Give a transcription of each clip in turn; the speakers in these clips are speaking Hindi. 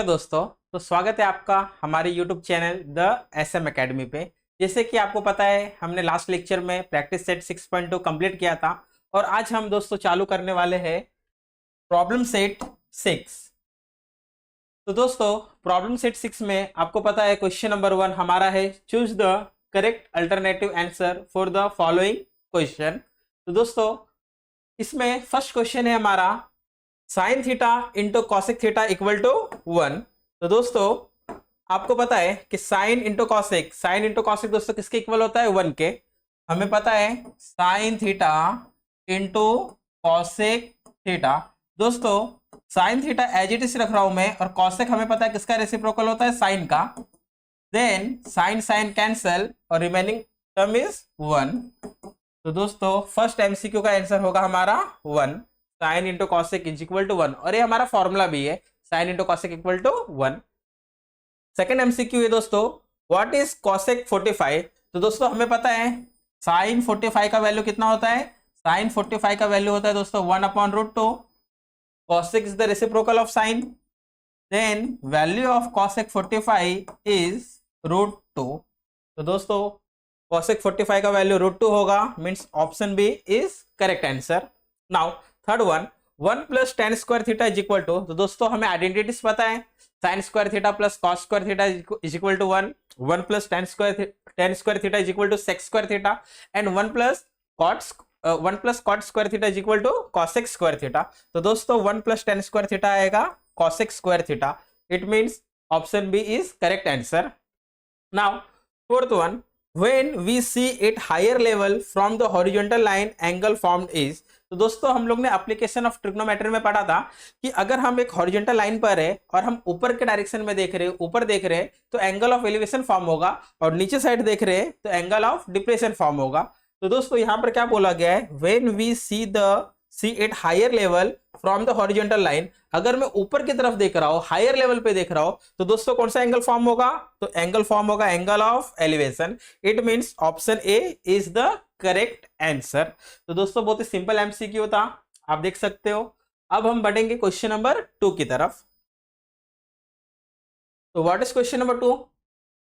हेलो दोस्तों। तो स्वागत है आपका हमारे YouTube channel the SM academy पे। जैसे कि आपको पता है हमने लास्ट लेक्चर में प्रैक्टिस सेट 6.2 कंप्लीट किया था और आज हम दोस्तों चालू करने वाले हैं प्रॉब्लम सेट 6। तो दोस्तों प्रॉब्लम सेट 6 में आपको पता है क्वेश्चन नंबर 1 हमारा है choose the correct alternative answer for the following question. तो दोस्तों इसमें फर्स्ट क्वेश्चन है हमारा sine theta into cosec theta equal to 1। तो दोस्तों आपको पता है कि साइन इंटू कॉसेक दोस्तों किसके इक्वल होता है 1 के। हमें पता है sine theta into cosec theta. दोस्तों sine theta as it is रख रहा हूं मैं और कॉसेक हमें पता है किसका रेसिप्रोकल होता है साइन का। देन साइन साइन कैंसल और रिमेनिंग टर्म इज 1। तो दोस्तों फर्स्ट एमसीक्यू का आंसर होगा हमारा 1। Sine into cosec is equal to 1 और ये हमारा फॉर्मूला भी है sine into cosec equal to 1। Second MCQ है दोस्तों व्हाट इज कॉसेक 45। तो दोस्तों हमें पता है साइन 45 का वैल्यू कितना होता है। साइन 45 का वैल्यू होता है दोस्तों 1/√2। Cosec is the reciprocal of sine. Then value of cosec 45 is √2। तो दोस्तों कॉसेक 45 का वैल्यू √2 होगा means option B is correct answer. Now third one 1 plus tan square theta is equal to. तो दोस्तों हमें आइडेंटिटीज पता है sine square theta plus cos square theta is equal to 1। 1 plus tan square theta is equal to sec square theta and 1 plus cot square theta is equal to cosec square theta. तो दोस्तों 1 प्लस टेन स्क्वायर थीटा आएगा cosec square theta. It means option B is correct answer. Now fourth one when we see it higher level from the horizontal line angle formed is। तो दोस्तों हम लोग ने एप्लीकेशन ऑफ ट्रिग्नोमेट्री में पढ़ा था कि अगर हम एक हॉरिजॉन्टल लाइन पर है और हम ऊपर के डायरेक्शन में देख रहे हैं ऊपर देख रहे हैं तो एंगल ऑफ एलिवेशन फॉर्म होगा और नीचे साइड देख रहे हैं तो एंगल ऑफ डिप्रेशन फॉर्म होगा। तो दोस्तों यहाँ पर क्या बोला गया है when we see it higher level from the horizontal line। अगर मैं ऊपर की तरफ देख रहा हूं हायर लेवल पे देख रहा हूं तो दोस्तों कौन सा एंगल फॉर्म होगा। तो एंगल फॉर्म होगा angle of elevation. It means option A is the correct answer. तो दोस्तों बहुत ही सिंपल एमसीक्यू था आप देख सकते हो। अब हम बढ़ेंगे क्वेश्चन नंबर 2 की तरफ। तो what is question number 2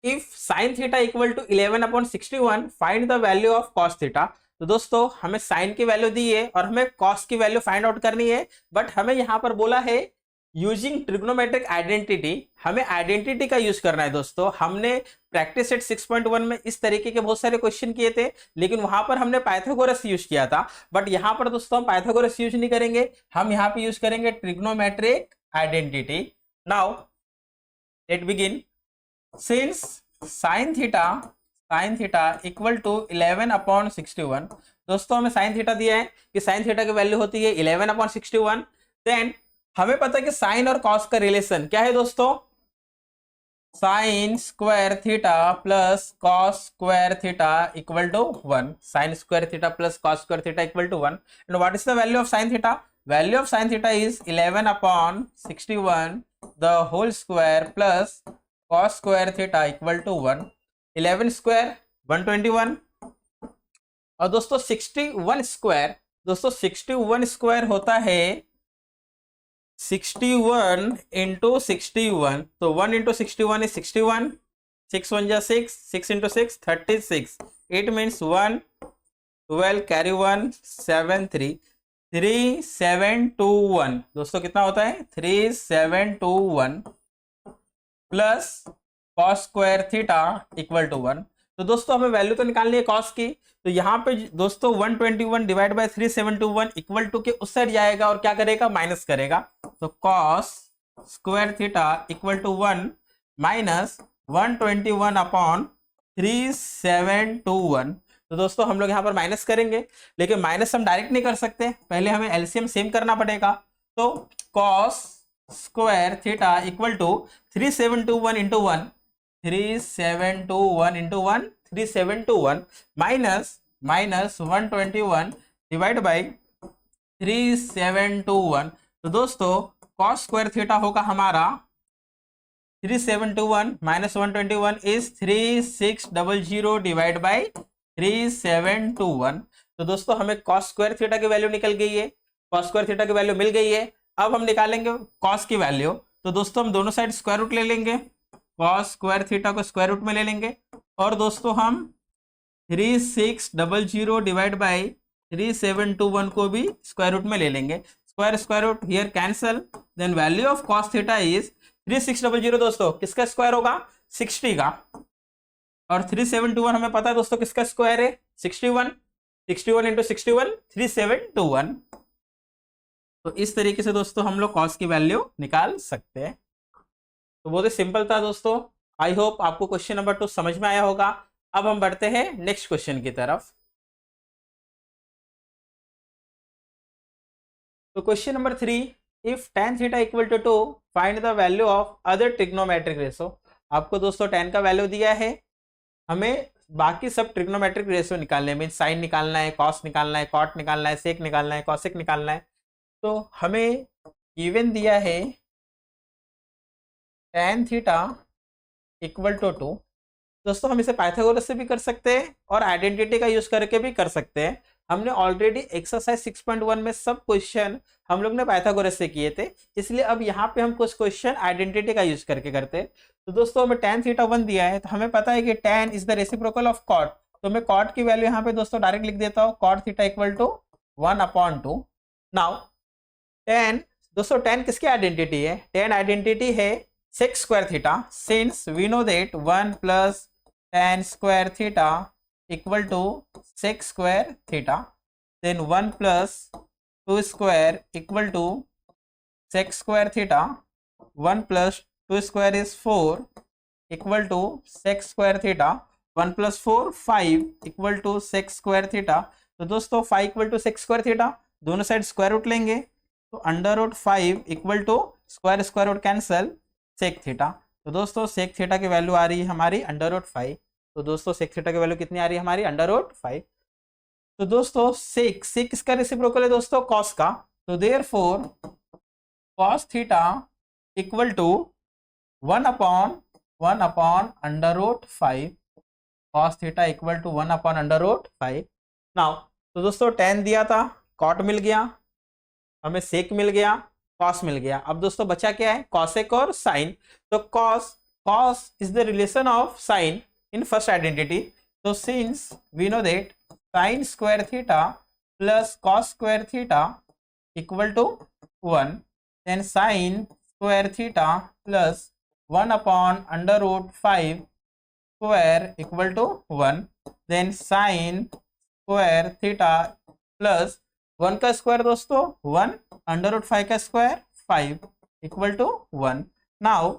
if sine theta equal to 11/61 find the value of cos theta. तो दोस्तों हमें साइन की वैल्यू दी है और हमें कॉस की वैल्यू फाइंड आउट करनी है बट हमें यहां पर बोला है यूजिंग ट्रिग्नोमेट्रिक आइडेंटिटी। हमें आइडेंटिटी का यूज करना है दोस्तों। हमने प्रैक्टिस सेट 6.1 में इस तरीके के बहुत सारे क्वेश्चन किए थे लेकिन वहां पर हमने पाइथागोरस यूज किया था बट यहां पर दोस्तों हम पाइथागोरस यूज नहीं करेंगे। हम यहाँ पे यूज करेंगे trigonometric identity. Now let begin. Since sine theta equal to 11/61। दोस्तों हमें साइन थीटा दिया है कि साइन थीटा की वैल्यू होती है 11/61। देन हमें पता है कि साइन और कॉस का रिलेशन क्या है दोस्तों sine square theta plus cos square theta equal to 1। Sine square theta plus cos square theta equal to 1 and what is the value of sine theta. Value of sine theta is 11/61 the whole square plus cos square theta equal to 1। 11 square 121 और दोस्तों 61 स्क्वायर होता है 61 इंटू 61। तो 1 इंटू 61 इज 61। 6 1 जा 6 6 इंटू 6 36। It means 1 12 carry 1 7 3 3721। दोस्तों कितना होता है 3721 plus cos square theta equal to 1। तो दोस्तों हमें वैल्यू तो निकालनी है कॉस की। तो यहाँ पे दोस्तों 121 डिवाइड बाय 3721 इक्वल टू के उस साइड जाएगा और क्या करेगा माइनस करेगा। तो cos square theta equal to 1 minus 121/3721। तो दोस्तों हम लोग यहाँ पर माइनस करेंगे लेकिन माइनस हम डायरेक्ट नहीं कर सकते पहले हमें एलसीएम सेम करना पड़ेगा। तो cos square theta equal to 3721 into 1 3721 into 1 3721 minus 121 divide by 3721। तो दोस्तों कॉस स्क्वायर थीटा होगा हमारा 3721 माइनस 121 इज 3600 डिवाइड बाई 3721। तो दोस्तों हमें कॉस स्क्वायर थीटा की वैल्यू निकल गई है कॉस स्क्वायर थीटा की वैल्यू मिल गई है। अब हम निकालेंगे कॉस की वैल्यू। तो दोस्तों हम दोनों साइड स्क्वायर रूट ले लेंगे, कॉस स्क्वायर थीटा को स्क्वायर रूट में ले लेंगे, और दोस्तों हम 3600 डिवाइड बाई 3721 को भी स्क्वायर रूट में ले लेंगे। Square square root here cancel, then value of cos theta is 3600 दोस्तों किसका स्क्वायर होगा, 60 का, और 3721 हमें पता है दोस्तों किसका स्क्वायर है, 61, 61 इंटू 61 3721। तो इस तरीके से दोस्तों हम लोग कॉस की वैल्यू निकाल सकते हैं। तो बहुत ही सिंपल था दोस्तों। आई होप आपको क्वेश्चन नंबर 2 समझ में आया होगा। अब हम बढ़ते हैं नेक्स्ट क्वेश्चन की तरफ। तो question number 3, if tan theta equal to 2 find the value of other trigonometric ratio. आपको दोस्तों tan का वैल्यू दिया है, हमें बाकी सब ट्रिग्नोमेट्रिक रेशो निकालने में, साइन निकालना है, कॉस निकालना है, कॉट निकालना है, सेक निकालना है, कॉसेक निकालना है। तो हमें गिवन दिया है tan थीटा इक्वल टू 2। दोस्तों हम इसे पाइथागोरस से भी कर सकते हैं और आइडेंटिटी का यूज करके भी कर सकते हैं। हमने ऑलरेडी एक्सरसाइज 6.1 में सब क्वेश्चन हम लोग ने पाइथागोरस से किए थे, इसलिए अब यहाँ पे हम कुछ क्वेश्चन आइडेंटिटी का यूज करके करते हैं। तो दोस्तों हमें tan थीटा 1 दिया है, तो हमें पता है कि tan is the reciprocal of cot, तो मैं कॉट की वैल्यू यहाँ पे दोस्तों डायरेक्ट लिख देता हूँ, cot theta equal to 1/2। Now tan, दोस्तों tan किसकी आइडेंटिटी है, tan आइडेंटिटी है sec square theta, since we know that 1 plus tan square theta equal to sec square theta, then 1 plus 2 square equal to sec square theta, 1 plus 2 square is 4 equal to sec square theta, 1 plus 4 5 equal to sec square theta। तो दोस्तों 5 equal to sec square theta, दोनों साइड स्क्वायर रूट लेंगे, तो under root 5 equal to square root cancel sec theta. तो दोस्तों सेक थीटा की वैल्यू आ रही है हमारी अंडर रूट 5। तो दोस्तों सेक थीटा की वैल्यू कितनी आ रही है हमारी, अंडर रूट 5। तो दोस्तों सेक किसका रेसिप्रोकल है दोस्तों, कॉस का, तो therefore cos theta equal to 1/1 under root 5, cos theta equal to 1 under root 5। Now तो दोस्तों tan दिया था, कॉट मिल गया, हमें सेक मिल गया, कॉस मिल गया। अब दोस्तों बचा क्या है, कॉसेक और साइन। तो cos is the relation of sine in first identity. तो since we know that sine square theta plus cos square theta equal to 1, then sine square theta plus 1/अंडर root 5 square equal to 1, then sine square theta plus 1 का स्क्वायर दोस्तों 1, अंडर रूट 5 का square 5 equal to 1। Now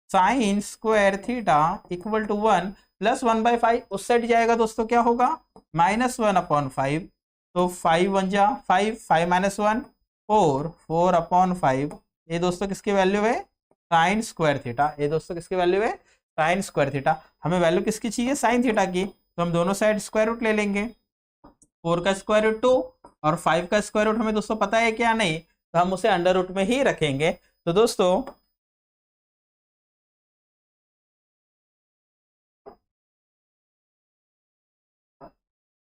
sine square theta equal to 1 plus 1/5 उस साइड जाएगा दोस्तों, क्या होगा, -1/5। तो 5 1 जा 5, 5 - 1 4, 4/5। ये दोस्तों किसकी वैल्यू है, साइन स्क्वायर थीटा। ये दोस्तों किसकी वैल्यू है, साइन स्क्वायर थीटा। हमें वैल्यू किसकी चाहिए, साइन थीटा की, तो हम दोनों साइड स्क्वायर रूट ले लेंगे। 4 का स्क्वायर रूट 2 और 5 का स्क्वायर रूट हमें दोस्तों पता है क्या, नहीं, तो हम उसे अंडर रूट में ही रखेंगे। तो दोस्तों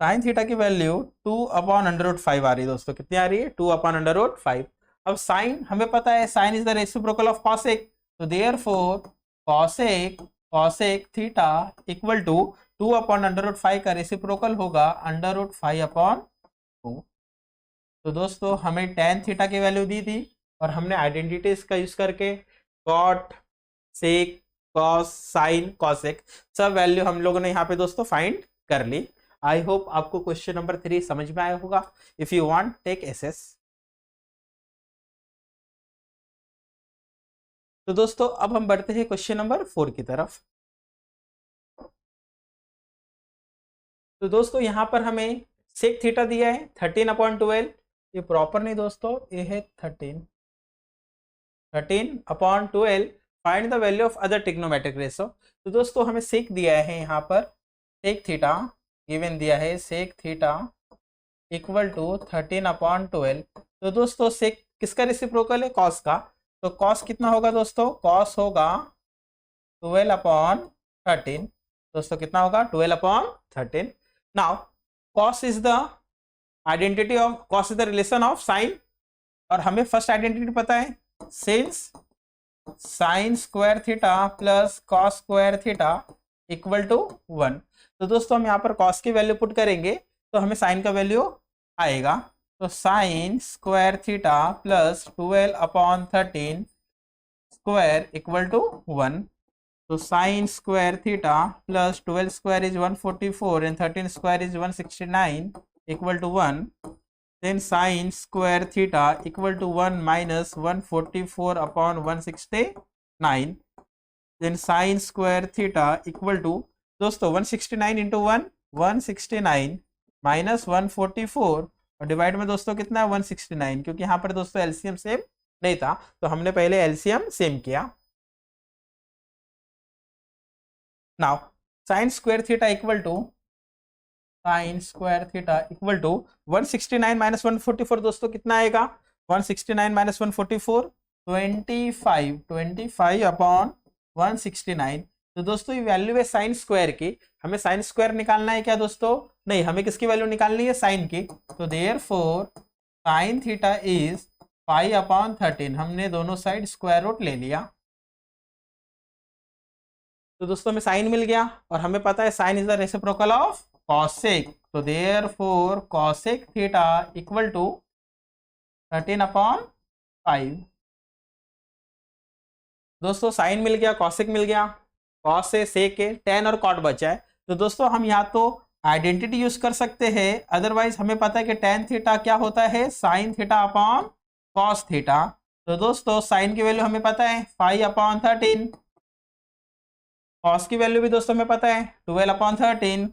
साइन थीटा की वैल्यू 2/√5 आ रही है दोस्तों, कितनी आ रही है, 2/√5। अब साइन हमें पता है, sine is the reciprocal of cosec, तो therefore cosec theta equal to 2/√5 का रेसिप्रोकल होगा √5/2। तो दोस्तों हमें tan थीटा की वैल्यू दी थी और हमने आइडेंटिटीज का यूज करके cot, sec, cos, sine, cosec सब वैल्यू हम लोगों ने यहाँ पे दोस्तों फाइंड कर ली। आई होप आपको क्वेश्चन नंबर 3 समझ में आया होगा। If you want take SS. तो दोस्तों अब हम बढ़ते हैं क्वेश्चन नंबर 4 की तरफ। तो दोस्तों यहाँ पर हमें सेक थीटा दिया है 13/12, ये प्रॉपर नहीं दोस्तों, ये है 13/12। Find the value of other trigonometric ratio. तो दोस्तों हमें सेक दिया है यहाँ पर, सेक थीटा गिवन दिया है, सेक थीटा इक्वल टू 13/12। तो दोस्तों सेक किसका रेसिप्रोकल है, कॉस का, तो कॉस कितना होगा दोस्तों, कॉस होगा 12/13। दोस्तों कितना होगा, 12/13। Now cos is the identity of, cos is the relation of sine, और हमें फर्स्ट आइडेंटिटी पता है, since sine square theta plus cos square theta equal to 1। तो दोस्तों हम यहाँ पर कॉस की वैल्यू पुट करेंगे तो हमें साइन का वैल्यू आएगा। तो sine square theta plus 12 upon 13 square equal to 1। तो sine square theta plus 12 square is 144 and 13 square is 169 equal to 1। then sin square theta equal to 1 minus 144 upon 169, then sin square theta equal to दोस्तों 169 इंटू 169 माइनस 144 और डिवाइड में दोस्तों कितना है 169, क्योंकि यहाँ पर दोस्तों एलसीएम सेम नहीं था तो हमने पहले एलसीएम सेम किया। Now sine square theta equal to sine square theta equal to 169 minus 144 दोस्तों कितना आएगा 169 माइनस 144 25 अपॉन 169। तो दोस्तों ये वैल्यू है साइन स्क्वायर की, हमें साइन स्क्वायर निकालना है क्या दोस्तों, नहीं हमें किसकी वैल्यू निकालनी है साइन की। तो therefore sign theta is 5 upon 13, हमने दोनों साइड स्क्वायर रूट ले लिया। तो दोस्तों हमें साइन मिल गया और हमें पता है sine is the reciprocal of cosec. तो therefore cosec theta equal to 13 upon 5। दोस्तों साइन मिल गया, कॉसेक मिल गया, कॉस से सेक है, टेन और कॉट बचा है। तो दोस्तों हम यहाँ तो आइडेंटिटी यूज कर सकते हैं, अदरवाइज हमें पता है कि टेन थीटा क्या होता है sine theta upon cos theta. तो दोस्तों साइन की वैल्यू हमें पता है 5 अपॉन 13, कॉस की वैल्यू भी दोस्तों हमें पता है 12 अपॉन 13।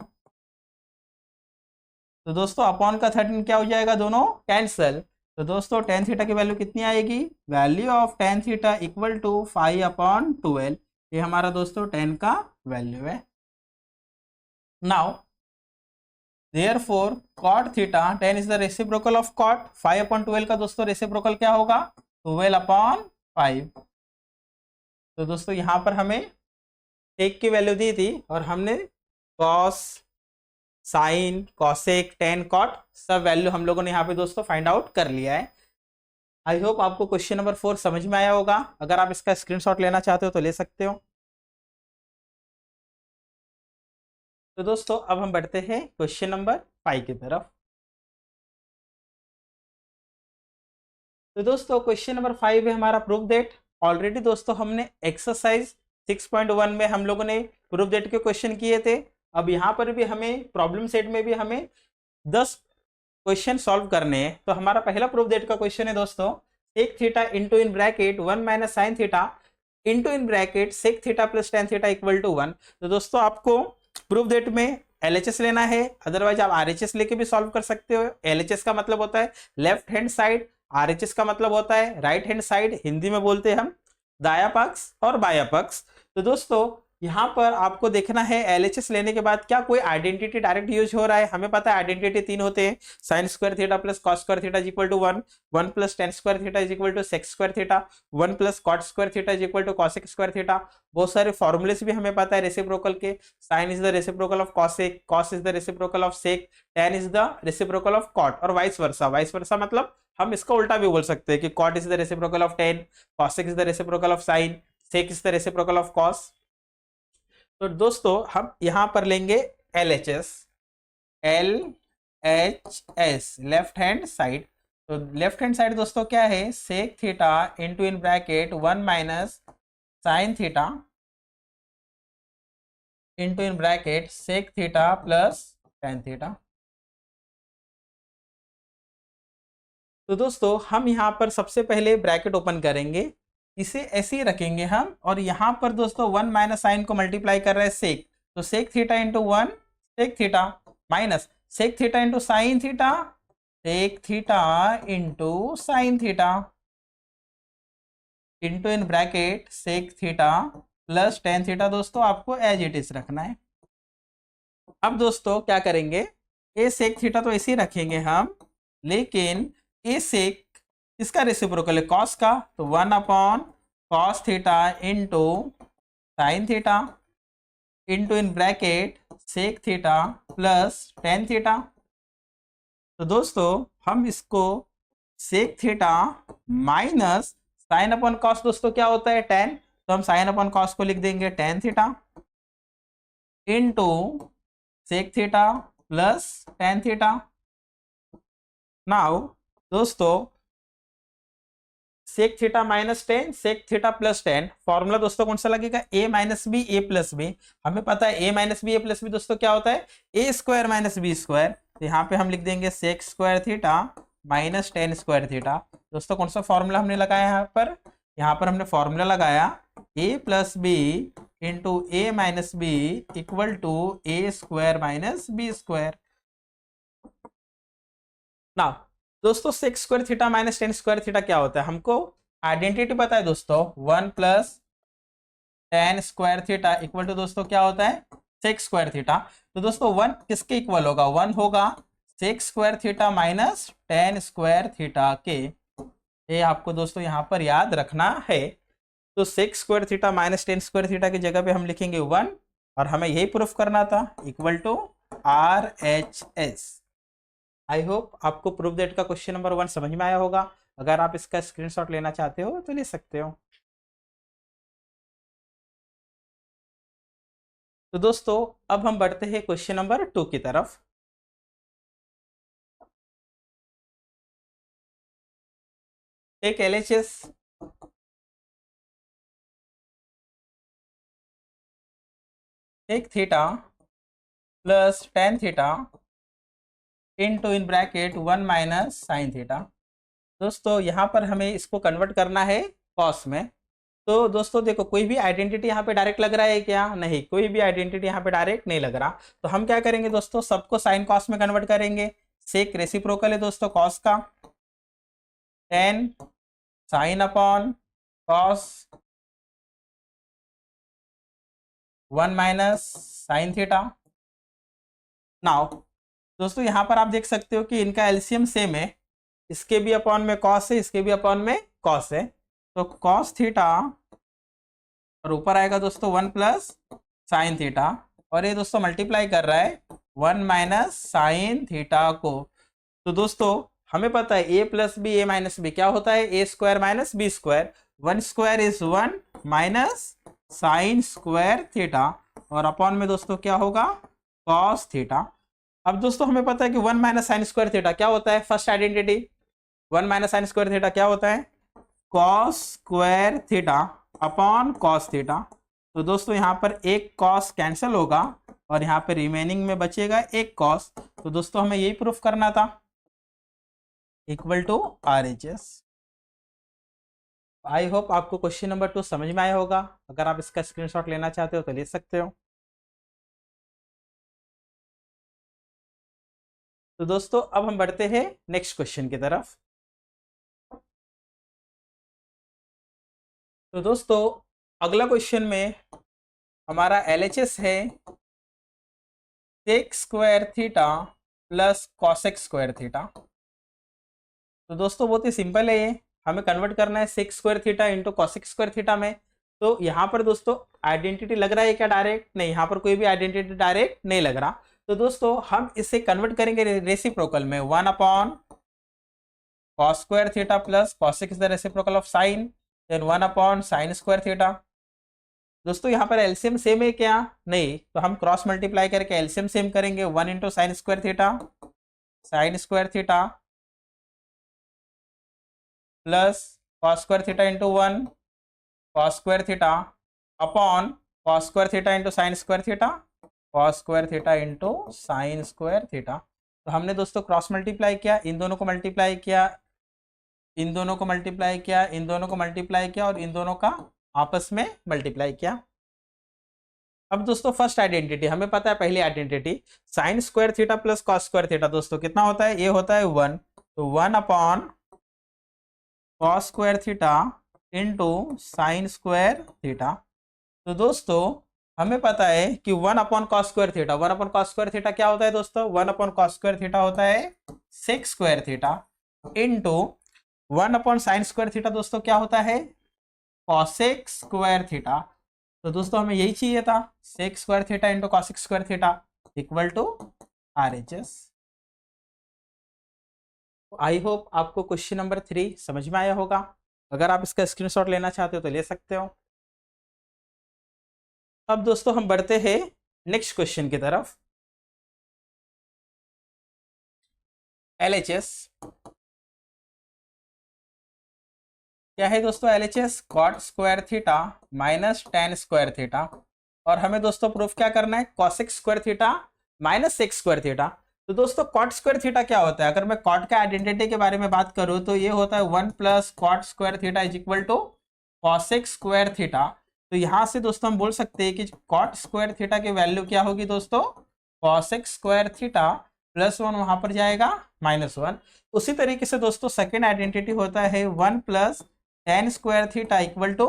तो दोस्तों अपॉन का 13 क्या हो जाएगा, दोनों कैंसल। तो दोस्तों टेन थीटा की वैल्यू कितनी आएगी, value of tan theta equal to 5 upon 12। ये हमारा दोस्तों 10 का वैल्यू है। Now therefore cot theta 10 is the reciprocal of cot, 5 upon 12 का दोस्तों रेसिप्रोकल क्या होगा 12 अपॉन 5। तो दोस्तों यहाँ पर हमें एक की वैल्यू दी थी और हमने cos sine cosec tan cot सब वैल्यू हम लोगों ने यहाँ पे दोस्तों फाइंड आउट कर लिया है। आई होप आपको क्वेश्चन नंबर 4 समझ में आया होगा। अगर आप इसका स्क्रीनशॉट लेना चाहते हो तो ले सकते हो। तो दोस्तों अब हम बढ़ते हैं क्वेश्चन नंबर 5 की तरफ। तो दोस्तों क्वेश्चन नंबर 5 है हमारा प्रूफ दैट। ऑलरेडी दोस्तों हमने एक्सरसाइज 6.1 में हम लोगों ने प्रूफ दैट के क्वेश्चन किए थे। अब यहाँ पर भी हमें प्रॉब्लम सेट में भी हमें 10 क्वेश्चन सॉल्व करने हैं। तो हमारा पहला प्रूफ दैट का क्वेश्चन है दोस्तों sec theta into in bracket 1 minus sine theta into in bracket sec theta plus tan theta equal to 1। तो दोस्तों आपको प्रूफ दैट में LHS लेना है, अदरवाइज आप RHS लेके भी सॉल्व कर सकते हो। LHS का मतलब होता है लेफ्ट हैंड साइड, RHS का मतलब होता है राइट हैंड साइड, हिंदी में बोलते हैं हम दाया पक्ष और बाया पक्ष। तो दोस्तों यहाँ पर आपको देखना है LHS लेने के बाद क्या कोई आइडेंटिटी डायरेक्ट यूज हो रहा है। हमें पता है आइडेंटिटी 3 होते हैं, sine square theta plus cos square theta is equal to 1, 1 plus tan square theta is equal to sec square theta, 1 plus cot square theta is equal to cosec square theta. बहुत सारे फॉर्मूलेस भी हमें पता है रेसिप्रोकल के, sine is the reciprocal of cosec, cos is the reciprocal of sec, tan is the reciprocal of cot और वाइस वर्सा। वाइस वर्सा मतलब हम इसका उल्टा भी बोल सकते हैं कि cot is the reciprocal of tan, cosec is the reciprocal of sine, sec is the reciprocal of cos. तो दोस्तों हम यहां पर लेंगे LHS, लेफ्ट हैंड साइड। तो लेफ्ट हैंड साइड दोस्तों क्या है sec theta into in bracket 1 minus sine theta into in bracket sec theta plus tan theta. तो दोस्तों हम यहां पर सबसे पहले ब्रैकेट ओपन करेंगे, इसे ऐसे ही रखेंगे हम, और यहां पर दोस्तों 1 माइनस साइन को मल्टीप्लाई कर रहे हैं सेक, तो sec theta into 1 sec theta minus sec theta into sine theta, sec theta into sine theta into in bracket sec theta plus tan theta. दोस्तों आपको एज इट इज रखना है। अब दोस्तों क्या करेंगे, ए सेक थीटा तो ऐसे ही रखेंगे हम, लेकिन ए सेक इसका रेसिप्रोकल है कॉस का, तो 1 upon cos theta into sine theta into in bracket sec theta plus tan theta. तो दोस्तों हम इसको sec theta minus sine upon cos दोस्तों क्या होता है, टेन, तो हम साइन अपॉन कॉस को लिख देंगे tan theta into sec theta plus tan theta. Now दोस्तों sec theta minus tan, sec theta plus tan, formula दोस्तों कौन सा लगेगा, A minus B A plus B. हमें पता है A minus B A plus B दोस्तों क्या होता है, A square minus B square. तो यहाँ पे हम लिख देंगे sec square theta minus tan square theta. दोस्तों कौन सा फॉर्मूला हमने लगाया यहाँ पर हमने फॉर्मूला लगाया A plus B into A minus B equal to A square minus B square. ना दोस्तों sec square theta minus tan square theta क्या होता है, हमको आइडेंटिटी पता है दोस्तों, one plus tan square theta equal to दोस्तों क्या होता है, सेक स्क्वायर थीटा। तो दोस्तों वन किसके इक्वल होगा, वन होगा sec square theta minus tan square theta के। ये आपको दोस्तों यहाँ पर याद रखना है। तो sec square theta minus tan square theta की जगह पे हम लिखेंगे वन, और हमें यही प्रूफ करना था, equal to R H S. I hope आपको प्रूफ दैट का क्वेश्चन नंबर 1 समझ में आया होगा। अगर आप इसका स्क्रीनशॉट लेना चाहते हो तो ले सकते हो। तो दोस्तों अब हम बढ़ते हैं क्वेश्चन नंबर 2 की तरफ। एक एलएचएस एक theta plus tan theta into in bracket one minus sine theta. दोस्तों यहाँ पर हमें इसको कन्वर्ट करना है कॉस में। तो दोस्तों देखो कोई भी आइडेंटिटी यहाँ पे डायरेक्ट लग रहा है क्या, नहीं, कोई भी आइडेंटिटी यहाँ पे डायरेक्ट नहीं लग रहा। तो हम क्या करेंगे दोस्तों, सबको साइन कॉस में कन्वर्ट करेंगे। सेक रेसिप्रोकल है दोस्तों कॉस का, ten sign upon cos one minus sine theta. Now दोस्तों यहाँ पर आप देख सकते हो कि इनका एलसीएम सेम है, इसके भी अपॉन में कॉस है, इसके भी अपॉन में कॉस है। तो कॉस थीटा और ऊपर आएगा दोस्तों वन प्लस साइन थीटा, और ये दोस्तों मल्टीप्लाई कर रहा है वन माइनस साइन थीटा को। तो दोस्तों हमें पता है A plus B A minus B क्या होता है, A square minus B square, one square is one minus sine square theta, और अपॉन में दोस्तों क्या होगा, कॉस थीटा। अब दोस्तों हमें पता है कि one minus sine square theta क्या होता है, first identity, one minus sine square theta क्या होता है, cos square theta upon cos theta. तो दोस्तों यहाँ पर एक कॉस कैंसिल होगा और यहाँ पे रिमेनिंग में बचेगा एक कॉस। तो दोस्तों हमें यही प्रूफ करना था, equal to R H S. I hope आपको क्वेश्चन नंबर 2 समझ में आया होगा। अगर आप इसका स्क्रीनशॉट लेना चाहते हो तो ले सकते हो। तो दोस्तों अब हम बढ़ते हैं नेक्स्ट क्वेश्चन की तरफ। तो दोस्तों अगला क्वेश्चन में हमारा एलएचएस है sec square theta plus cosec square theta. तो दोस्तों बहुत ही सिंपल है, ये हमें कन्वर्ट करना है sec square theta into cosec square theta में। तो यहाँ पर दोस्तों आइडेंटिटी लग रहा है क्या डायरेक्ट, नहीं, यहाँ पर कोई भी आइडेंटिटी डायरेक्ट नहीं लग रहा। तो दोस्तों हम इसे कन्वर्ट करेंगे रेसिप्रोकल में, one upon cos square theta plus cosec is the reciprocal of sine, then one upon sine square theta. दोस्तों यहाँ पर एलसीएम सेम है क्या, नहीं, तो हम क्रॉस मल्टीप्लाई करके एलसीएम सेम करेंगे, one into sine square theta plus cos square theta into one cos square theta upon cos square theta into sine square theta cos square theta into sine square theta. तो हमने दोस्तों क्रॉस मल्टीप्लाई किया, इन दोनों को मल्टीप्लाई किया, इन दोनों को मल्टीप्लाई किया, इन दोनों को मल्टीप्लाई किया, और इन दोनों का आपस में मल्टीप्लाई किया। अब दोस्तों फर्स्ट आइडेंटिटी हमें पता है, पहली identity sine square theta plus cos square theta दोस्तों कितना होता है, ये होता है वन। तो one upon cos square theta into sine square theta. तो दोस्तों हमें पता है कि one upon cos square theta, one upon cos square theta क्या होता है दोस्तों, one upon cos square theta होता है sec square theta into one upon sine square theta दोस्तों क्या होता है, कॉसेक स्क्वायर थीटा। तो दोस्तों हमें यही चाहिए था, sec square theta into cosec square theta equal to R H S. I hope आपको क्वेश्चन नंबर 3 समझ में आया होगा। अगर आप इसका स्क्रीनशॉट लेना चाहते हो तो ले सकते हो। अब दोस्तों हम बढ़ते हैं नेक्स्ट क्वेश्चन की तरफ। एलएचएस क्या है दोस्तों? LHS cot square theta minus tan square theta, और हमें दोस्तों प्रूफ क्या करना है? Cosec square theta minus sec square theta. तो दोस्तों कॉट स्क्वायर थीटा क्या होता है? अगर मैं कॉट का आइडेंटिटी के बारे में बात करूं तो ये होता है 1 plus cot square theta is equal to cosec square theta. तो यहां से दोस्तों हम बोल सकते हैं कि कॉट स्क्वायर थीटा की वैल्यू क्या होगी दोस्तों? Cosec square theta plus one वहां पर जाएगा माइनस वन। उसी तरीके से दोस्तों सेकेंड आइडेंटिटी होता है 1 plus tan square theta equal to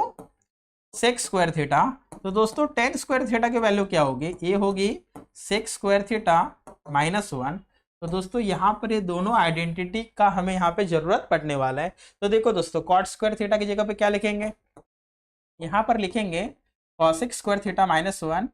sec square theta. तो दोस्तों टेन स्क्वायर थीटा की वैल्यू क्या होगी? ये होगी sec square theta minus one. तो दोस्तों यहाँ पर ये दोनों आइडेंटिटी का हमें यहाँ पे जरूरत पड़ने वाला है। तो देखो दोस्तों कॉट स्क्वायर थीटा की जगह पे क्या लिखेंगे? यहाँ पर लिखेंगे cosec square theta minus one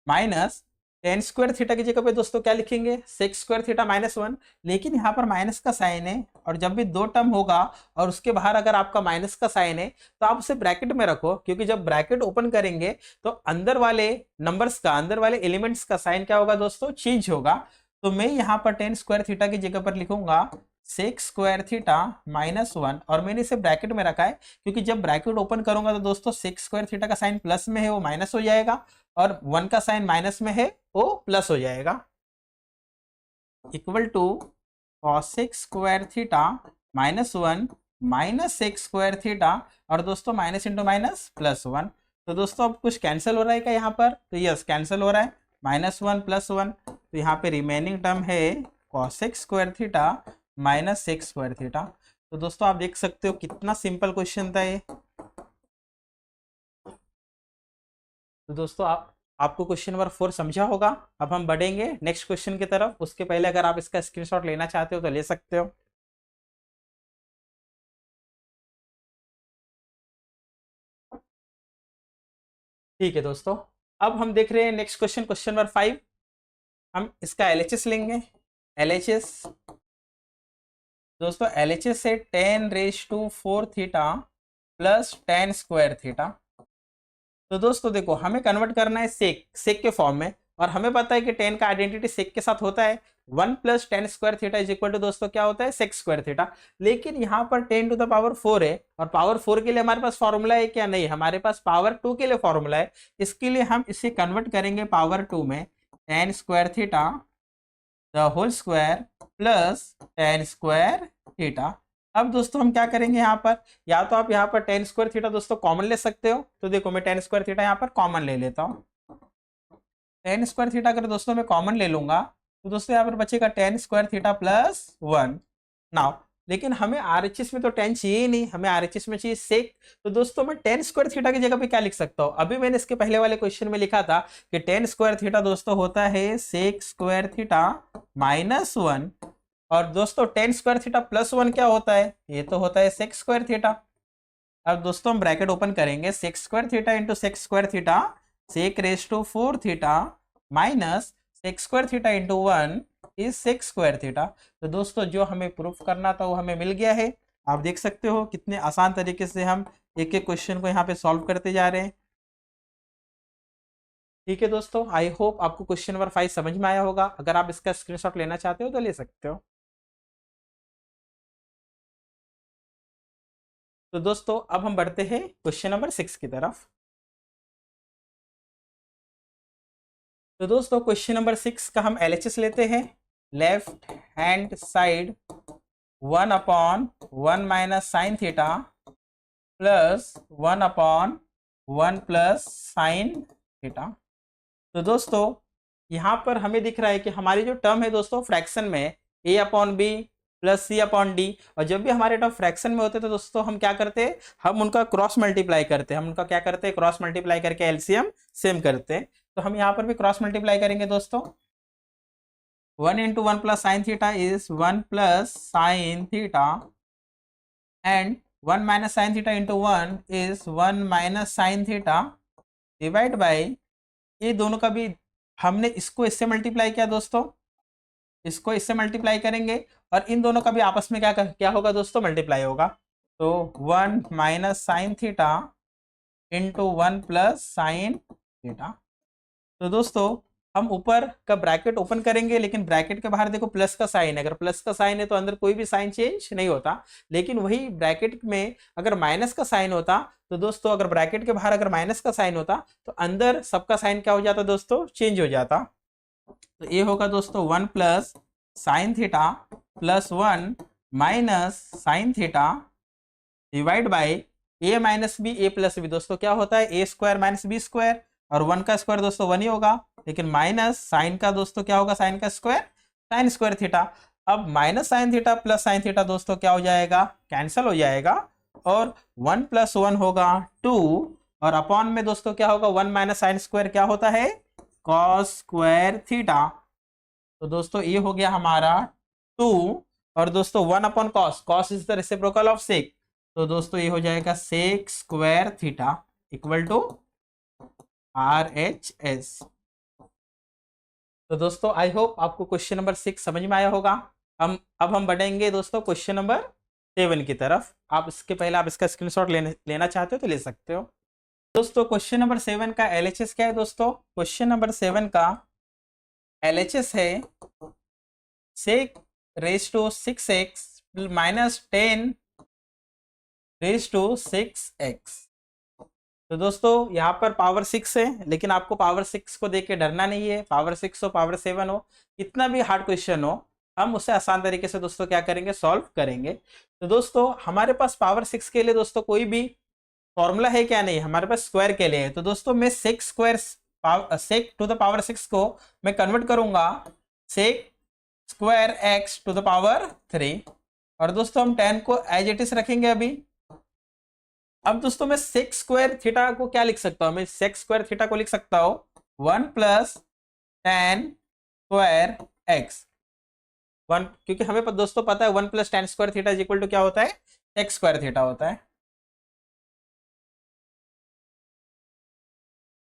minus tan square theta की जगह पे दोस्तों क्या लिखेंगे? Sec square theta minus one. लेकिन यहाँ पर माइनस का साइन है, और जब भी दो टर्म होगा और उसके बाहर अगर आपका माइनस का साइन है तो आप उसे ब्रैकेट में रखो, क्योंकि जब ब्रैकेट ओपन करेंगे तो अंदर वाले नंबर्स का, अंदर वाले एलिमेंट्स का साइन क्या होगा दोस्तों? चेंज होगा। तो मैं यहाँ पर टेन स्क्वायर थीटा की जगह पर लिखूंगा sec square theta minus one, और मैंने इसे ब्रैकेट में रखा है क्योंकि जब ब्रैकेट ओपन करूंगा तो दोस्तों सेक स्क्वायर थीटा का साइन प्लस में है वो माइनस हो जाएगा, और वन का साइन माइनस में है वो प्लस हो जाएगा। Equal to cosec square theta minus one minus sec square theta, और दोस्तों minus into minus plus one. तो दोस्तों अब कुछ कैंसिल हो रहा है क्या यहाँ पर? तो यस कैंसिल हो रहा है, माइनस वन प्लस वन। तो यहाँ पे रिमेनिंग टर्म है cosec square theta minus sec square theta. तो दोस्तों आप देख सकते हो कितना सिंपल क्वेश्चन था ये। तो दोस्तों आपको क्वेश्चन नंबर 4 समझा होगा। अब हम बढ़ेंगे नेक्स्ट क्वेश्चन की तरफ। उसके पहले अगर आप इसका स्क्रीनशॉट लेना चाहते हो तो ले सकते हो। ठीक है दोस्तों, अब हम देख रहे हैं नेक्स्ट क्वेश्चन, क्वेश्चन नंबर 5। हम इसका एलएचएस लेंगे। एलएचएस दोस्तों एलएचएस है tan raise to four theta plus tan square theta. तो दोस्तों देखो हमें कन्वर्ट करना है सेक के फॉर्म में, और हमें पता है कि टेन का आइडेंटिटी सेक के साथ होता है। One plus tan square theta is equal to दोस्तों क्या होता है? Sec square theta. लेकिन यहाँ पर tan to the power four है, और पावर फोर के लिए हमारे पास फॉर्मूला है क्या? नहीं, हमारे पास पावर टू के लिए फॉर्मूला है। इसके लिए हम इसे कन्वर्ट करेंगे पावर टू में, tan square theta the whole square plus tan square theta. अब दोस्तों हम क्या करेंगे यहाँ पर? या तो आप यहाँ पर टेन स्क्वायर थीटा दोस्तों कॉमन ले सकते हो। तो देखो मैं टेन स्क्वायर थीटा यहाँ पर कॉमन ले लेता हूँ। टेन स्क्वायर थीटा अगर दोस्तों मैं कॉमन ले लूंगा तो दोस्तों यहाँ पर बचेगा ten square theta plus one. Now लेकिन हमें आरएचएस में तो टेन चाहिए ही नहीं, हमें आरएचएस में चाहिए सेक। तो दोस्तों मैं टेन स्क्वायर थीटा की जगह पे क्या लिख सकता हूँ? अभी मैंने इसके पहले वाले क्वेश्चन में लिखा था कि टेन स्क्वायर थीटा दोस्तों होता है sec square theta minus one, और दोस्तों tan square theta plus one क्या होता है? ये तो होता है सेक स्क्वायर थीटा। अब दोस्तों हम ब्रैकेट ओपन करेंगे, sec square theta into sec square theta, sec raise to four theta minus sec square theta into one is sec square theta. तो दोस्तों जो हमें प्रूफ करना था वो हमें मिल गया है। आप देख सकते हो कितने आसान तरीके से हम एक एक क्वेश्चन को यहाँ पे सॉल्व करते जा रहे हैं। ठीक है दोस्तों, आई होप आपको क्वेश्चन नंबर 5 समझ में आया होगा। अगर आप इसका स्क्रीनशॉट लेना चाहते हो तो ले सकते हो। तो दोस्तों अब हम बढ़ते हैं क्वेश्चन नंबर 6 की तरफ। तो दोस्तों क्वेश्चन नंबर 6 का हम एलएचएस लेते हैं। Left hand side one upon one minus sine theta plus one upon one plus sine theta. तो दोस्तों यहाँ पर हमें दिख रहा है कि हमारी जो टर्म है दोस्तों फ्रैक्शन में ए अपॉन बी प्लस सी अपॉन डी, और जब भी हमारे टर्म फ्रैक्शन में होते हैं तो दोस्तों हम क्या करते हैं? हम उनका क्रॉस मल्टीप्लाई करते हैं। हम उनका क्या करते हैं? क्रॉस मल्टीप्लाई करके एलसीएम सेम करते हैं। तो हम यहाँ पर भी क्रॉस मल्टीप्लाई करेंगे दोस्तों। One into one plus sine theta is one plus sine theta, and one minus sine theta into one is one minus sine theta, divide by ये दोनों का भी हमने इसको इससे मल्टीप्लाई किया दोस्तों, इसको इससे मल्टीप्लाई करेंगे, और इन दोनों का भी आपस में क्या होगा दोस्तों? मल्टीप्लाई होगा। तो 1 minus sine theta into 1 plus sine theta. तो दोस्तों हम ऊपर का ब्रैकेट ओपन करेंगे, लेकिन ब्रैकेट के बाहर देखो प्लस का साइन है। अगर प्लस का साइन है तो अंदर कोई भी साइन चेंज नहीं होता, लेकिन वही ब्रैकेट में अगर माइनस का साइन होता तो दोस्तों, अगर ब्रैकेट के बाहर अगर माइनस का साइन होता तो अंदर सबका साइन क्या हो जाता दोस्तों, चेंज हो जाता। तो ये होगा दोस्तों 1 plus sine theta plus 1 minus sine theta divide by A minus B A plus B. दोस्तों क्या होता है, A square minus B square, और 1 का स्क्वायर दोस्तों 1 ही होगा, लेकिन माइनस साइन का दोस्तों क्या होगा, साइन का स्क्वायर साइन स्क्वायर थीटा। अब minus sine theta plus sine theta दोस्तों क्या हो जाएगा, कैंसिल हो जाएगा, और 1 प्लस 1 होगा 2, और अपॉन में दोस्तों क्या होगा, 1 माइनस साइन स्क्वायर क्या होता है, कॉस स्क्वायर थीटा। तो दोस्तों ये हो गया हमारा 2, और दोस्तों 1 upon cos, cos is the reciprocal of sec, तो दोस्तों ये हो जाएगा sec square theta equal to RHS। तो दोस्तों आई होप आपको क्वेश्चन नंबर 6 समझ में आया होगा। अब हम बढ़ेंगे दोस्तों क्वेश्चन नंबर 7 की तरफ। आप इसके पहले आप इसका स्क्रीनशॉट लेना चाहते हो तो ले सकते हो। दोस्तों क्वेश्चन नंबर 7 का LHS क्या है दोस्तों, क्वेश्चन नंबर 7 का LHS है sec raise to 6x minus 10 raise to 6x। तो दोस्तों यहाँ पर पावर 6 है, लेकिन आपको पावर 6 को देख के डरना नहीं है। पावर 6 हो पावर 7 हो, कितना भी हार्ड क्वेश्चन हो, हम उसे आसान तरीके से दोस्तों क्या करेंगे, सॉल्व करेंगे। तो दोस्तों हमारे पास पावर 6 के लिए दोस्तों कोई भी फॉर्मूला है क्या, नहीं, हमारे पास स्क्वायर के लिए है। तो दोस्तों मैं sec square sec to the power 6 को मैं कन्वर्ट करूंगा sec square x to the power 3, और दोस्तों हम 10 को एज इट इज रखेंगे अभी। अब दोस्तों मैं सेक स्क्वायर थीटा को क्या लिख सकता हूं, मैं सेक स्क्वायर थीटा को लिख सकता हूं 1 प्लस टेन स्क्वायर एक्स। 1, क्योंकि हमें दोस्तों पता है 1 plus tan square theta is equal to क्या होता है, सेक स्क्वायर थीटा होता है।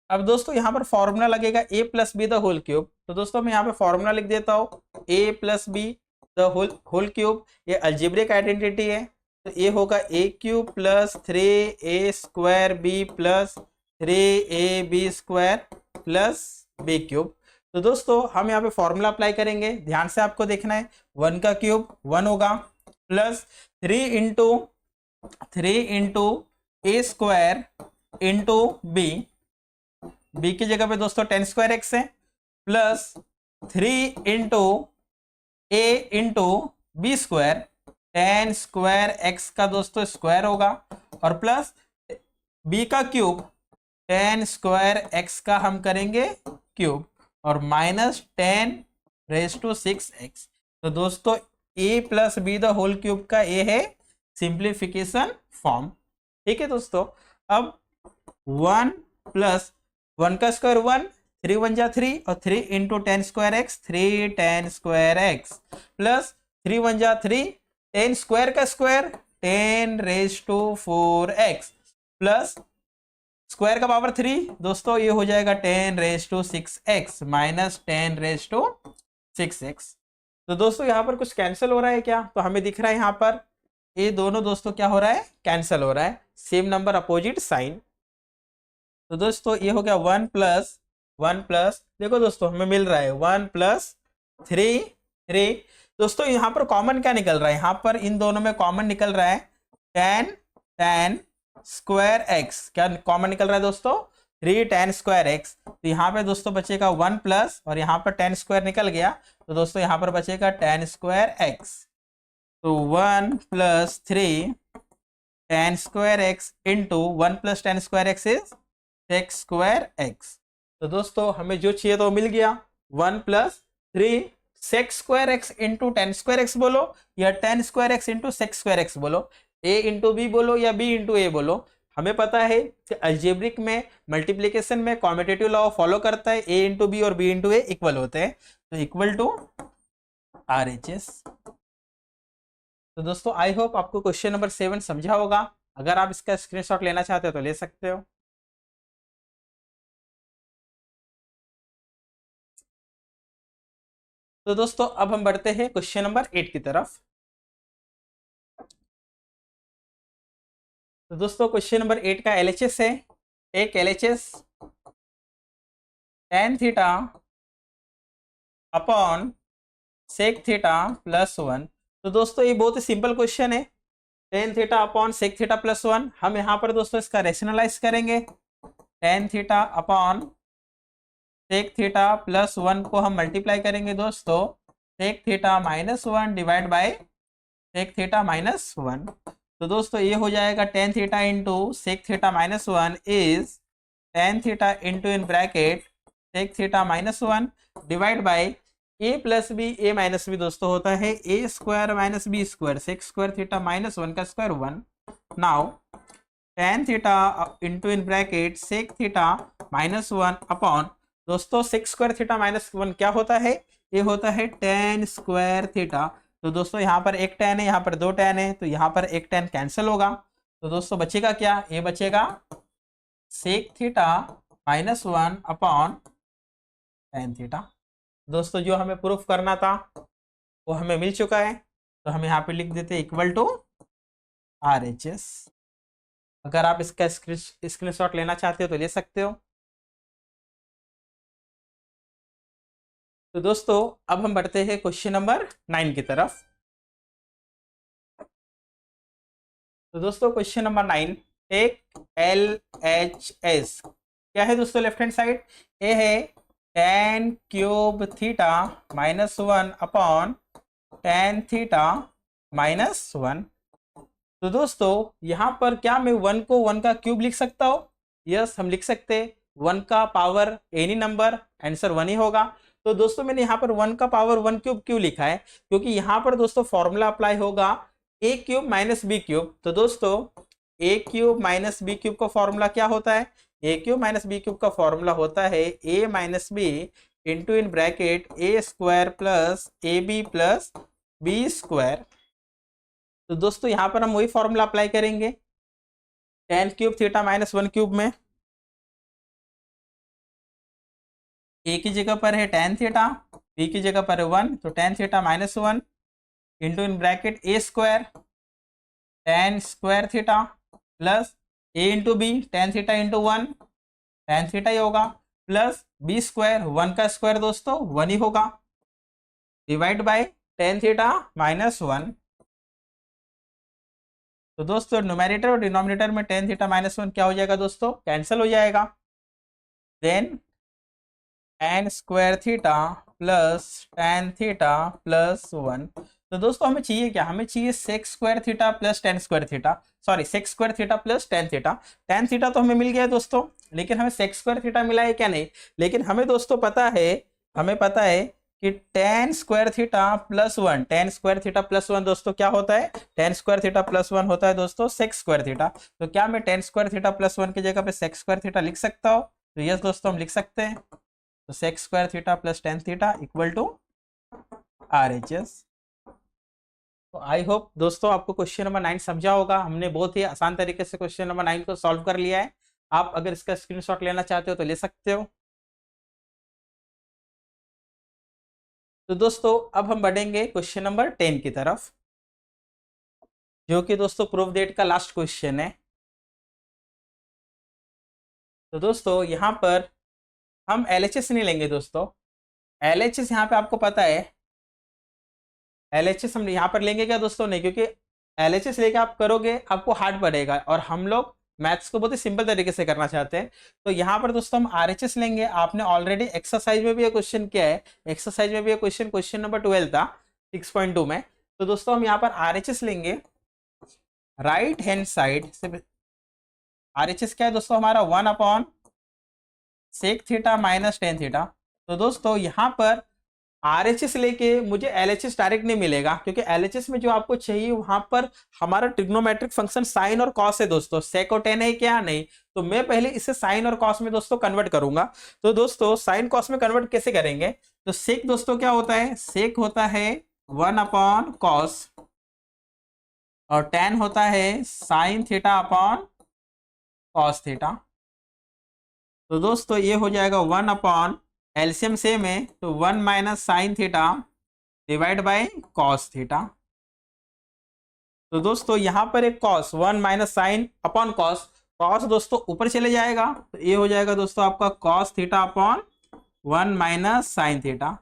अब दोस्तों यहाँ पर फॉर्मूला लगेगा a plus B the whole cube. तो दोस्तों मैं यहाँ पे फॉर्मूला लिख देता हूँ a plus B the whole cube. ये अलजेब्रिक आइडेंटिटी है, तो ये होगा a cube plus 3a square b plus 3ab square plus b cube. तो दोस्तों हम यहाँ पे फॉर्मूला अप्लाई करेंगे, ध्यान से आपको देखना है। 1 का क्यूब 1 होगा, plus 3 into a square into B की जगह पे दोस्तों 10 स्क्वायर एक्स है, plus 3 into A into B square, 10 square x का दोस्तों स्क्वायर होगा, और प्लस बी का क्यूब 10 स्क्वायर एक्स का हम करेंगे क्यूब, और माइनस 10 रेज टू 6x। तो दोस्तों A plus B the whole cube का ए है सिंप्लीफिकेशन फॉर्म। ठीक है दोस्तों, अब 1 प्लस 1 का स्क्वायर 1, 3 1 जा 3, और 3 into 10 square x, 3 10 square x, plus 3 1 जा 3, 10 स्क्वायर का square 10 raise to 4x, plus square का पावर 3 दोस्तों ये हो जाएगा 10 raise to 6x minus 10 raise to 6x। तो दोस्तों यहाँ पर कुछ कैंसिल हो रहा है क्या, तो हमें दिख रहा है यहाँ पर ये दोनों दोस्तों क्या हो रहा है, कैंसिल हो रहा है, सेम नंबर अपोजिट साइन। तो दोस्तों ये हो गया 1 प्लस देखो दोस्तों हमें मिल रहा है 1 प्लस 3 दोस्तों यहाँ पर कॉमन क्या निकल रहा है, यहाँ पर इन दोनों में कॉमन निकल रहा है 10 स्क्वायर एक्स। क्या कॉमन निकल रहा है दोस्तों, 3 10 स्क्वायर एक्स। तो यहाँ पे दोस्तों बचेगा 1 प्लस, और यहाँ पर 10 स्क्वायर निकल गया, तो दोस्तों यहाँ पर बचेगा 10 स्क्वायर एक्स। तो 1 plus 3 10 square x into 1 plus 10 square x is sec square x. तो दोस्तों हमें जो चाहिए तो मिल गया, 1 plus 3 sec square x into 10 square x बोलो, या 10 square x into sec square x बोलो, a इंटू बी बोलो, या b इंटू ए बोलो। हमें पता है कि अलजेब्रिक में मल्टीप्लीकेशन में कॉम्यूटेटिव लॉ फॉलो करता है, a इंटू बी और b इंटू ए इक्वल होते हैं, तो इक्वल टू RHS। तो दोस्तों आई होप आपको क्वेश्चन नंबर 7 समझा होगा। अगर आप इसका स्क्रीनशॉट लेना चाहते हो तो ले सकते हो। तो दोस्तों अब हम बढ़ते हैं क्वेश्चन नंबर 8 की तरफ। तो दोस्तों क्वेश्चन नंबर 8 का एलएचएस है, एक LHS tan theta upon sec theta plus 1। तो दोस्तों ये बहुत ही सिंपल क्वेश्चन है, tan theta upon sec theta plus 1। हम यहाँ पर दोस्तों इसका रेशनलाइज करेंगे, tan theta upon sec theta plus 1 को हम मल्टीप्लाई करेंगे दोस्तों sec theta minus 1 divide by sec theta minus 1। तो दोस्तों ये हो जाएगा tan theta into sec theta minus 1 is tan theta into in bracket sec theta minus 1 divide by A plus B, A minus B दोस्तों होता है A square minus B square, sec square theta minus 1 का square 1। Now tan theta into in bracket sec theta minus 1 upon दोस्तों सेक स्क्वायर थीटा माइनस 1 क्या होता है, ये होता है tan स्क्वायर थीटा। तो दोस्तों यहाँ पर एक tan है, यहाँ पर दो tan है, तो यहाँ पर एक tan कैंसिल होगा। तो दोस्तों बचेगा क्या, ये बचेगा sec theta minus 1 upon tan theta. दोस्तों जो हमें प्रूफ करना था वो हमें मिल चुका है, तो हम यहाँ पे लिख देते इक्वल टू RHS। अगर आप इसका स्क्रीनशॉट लेना चाहते हो तो ले सकते हो। तो दोस्तों अब हम बढ़ते हैं क्वेश्चन नंबर 9 की तरफ। तो दोस्तों क्वेश्चन नंबर 9, एक LHS क्या है दोस्तों, लेफ्ट हैंड साइड ए है tan cube theta minus 1 upon tan theta minus 1। तो दोस्तों यहाँ पर क्या मैं 1 को 1 का क्यूब लिख सकता हूँ? यस, हम लिख सकते हैं। 1 का पावर एनी नंबर, आंसर 1 ही होगा। तो दोस्तों मैंने यहाँ पर 1 का पावर 1 क्यूब क्यों लिखा है, क्योंकि यहाँ पर दोस्तों फॉर्मूला अप्लाई होगा A cube minus B cube. तो दोस्तों A cube minus B cube का फॉर्मूला क्या होता है, A cube minus B cube का फॉर्मूला होता है A minus B into in bracket A square plus A B plus B square. तो दोस्तों यहाँ पर हम वही फॉर्मूला अप्लाई करेंगे tan cube theta minus 1 cube में ए की जगह पर है tan थीटा, बी की जगह पर है 1, तो tan theta minus 1 into in bracket A square tan square theta plus A into B tan theta into 1 tan theta ही होगा, प्लस बी स्क्वायर 1 का स्क्वायर दोस्तों 1 ही होगा, divide by tan theta minus 1। तो दोस्तों न्यूमैरेटर और डिनोमिनेटर में tan थीटा माइनस 1 क्या हो जाएगा दोस्तों, कैंसिल हो जाएगा। Then tan square theta plus tan theta plus 1। तो दोस्तों हमें चाहिए क्या, हमें चाहिए sec square theta plus tan square theta, sorry sec square theta plus tan theta. tan theta तो हमें मिल गया है दोस्तों, लेकिन हमें सेक स्क्वायर थीटा मिला है क्या, नहीं। लेकिन हमें दोस्तों पता है, हमें पता है कि tan square theta plus 1, tan square theta plus 1 दोस्तों क्या होता है, tan स्क्वायर थीटा प्लस 1 होता है दोस्तों सेक स्क्वायर थीटा। तो क्या मैं tan स्क्वायर थीटा प्लस 1 की जगह पे सेक स्क्वायर थीटा लिख सकता हूँ? तो यस दोस्तों हम लिख सकते हैं। तो sec square theta plus tan theta equal to RHS। तो आई होप दोस्तों आपको क्वेश्चन नंबर 9 समझा होगा। हमने बहुत ही आसान तरीके से क्वेश्चन नंबर 9 को सॉल्व कर लिया है। आप अगर इसका स्क्रीनशॉट लेना चाहते हो तो ले सकते हो। तो दोस्तों अब हम बढ़ेंगे क्वेश्चन नंबर 10 की तरफ, जो कि दोस्तों प्रूफ डेट का लास्ट क्वेश्चन है। तो दोस्तों यहाँ पर हम LHS नहीं लेंगे दोस्तों। LHS यहाँ पे आपको पता है, LHS हम यहाँ पर लेंगे क्या दोस्तों, नहीं, क्योंकि LHS लेके आप करोगे आपको हार्ड पड़ेगा, और हम लोग मैथ्स को बहुत ही सिंपल तरीके से करना चाहते हैं। तो यहाँ पर दोस्तों हम RHS लेंगे। आपने ऑलरेडी एक्सरसाइज में भी ये क्वेश्चन किया है, एक्सरसाइज में भी ये क्वेश्चन नंबर 12 था 6.2 में। तो दोस्तों हम यहाँ पर RHS लेंगे, राइट हैंड साइड से RHS क्या है दोस्तों हमारा 1 upon sec theta minus tan theta. तो दोस्तों यहाँ पर RHS लेके मुझे LHS डायरेक्ट नहीं मिलेगा, क्योंकि LHS में जो आपको चाहिए वहां पर हमारा ट्रिग्नोमेट्रिक फंक्शन साइन और कॉस है दोस्तों, सेक और tan है क्या, नहीं। तो मैं पहले इसे साइन और कॉस में दोस्तों कन्वर्ट करूंगा। तो दोस्तों साइन कॉस में कन्वर्ट कैसे करेंगे, तो सेक दोस्तों क्या होता है, सेक होता है 1 अपॉन कॉस, और tan होता है sine theta upon cos theta. तो दोस्तों ये हो जाएगा 1 अपॉन एलसीएम सेम है, तो 1 minus sine theta divide by cos theta. तो दोस्तों यहाँ पर एक cos 1 minus sine upon cos, cos दोस्तों ऊपर चले जाएगा तो ये हो जाएगा दोस्तों आपका cos theta upon 1 minus sine theta.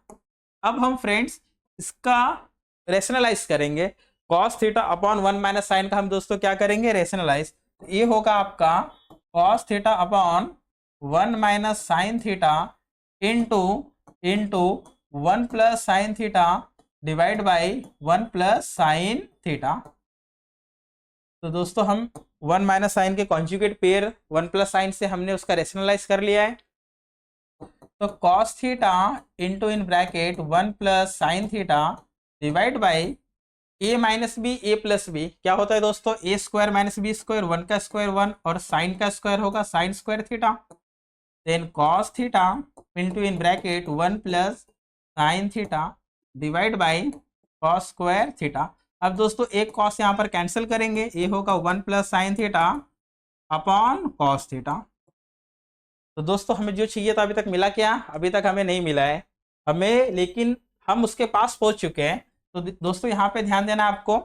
अब हम फ्रेंड्स इसका रेशनलाइज करेंगे, cos theta upon 1 minus sine का हम दोस्तों क्या करेंगे, रेशनलाइज। ये होगा आपका cos theta upon 1 minus sine theta into into 1 plus sine theta divide by 1 plus sine theta. तो दोस्तों हम 1 माइनस साइन के कॉन्जुगेट पेयर 1 प्लस साइन से हमने उसका रेशनलाइज कर लिया है। तो cos theta into in bracket 1 plus sine theta divide by A minus B A plus B, क्या होता है दोस्तों, A square minus B square, 1 का स्क्वायर 1 और साइन का स्क्वायर होगा sine square theta. Then cos theta into in bracket 1 plus sine theta divide by cos square theta. अब दोस्तों एक कॉस यहाँ पर कैंसिल करेंगे, ये होगा 1 plus sine theta upon cos theta. तो दोस्तों हमें जो चाहिए था अभी तक मिला क्या, अभी तक हमें नहीं मिला है हमें, लेकिन हम उसके पास पहुंच चुके हैं। तो दोस्तों यहाँ पे ध्यान देना है आपको,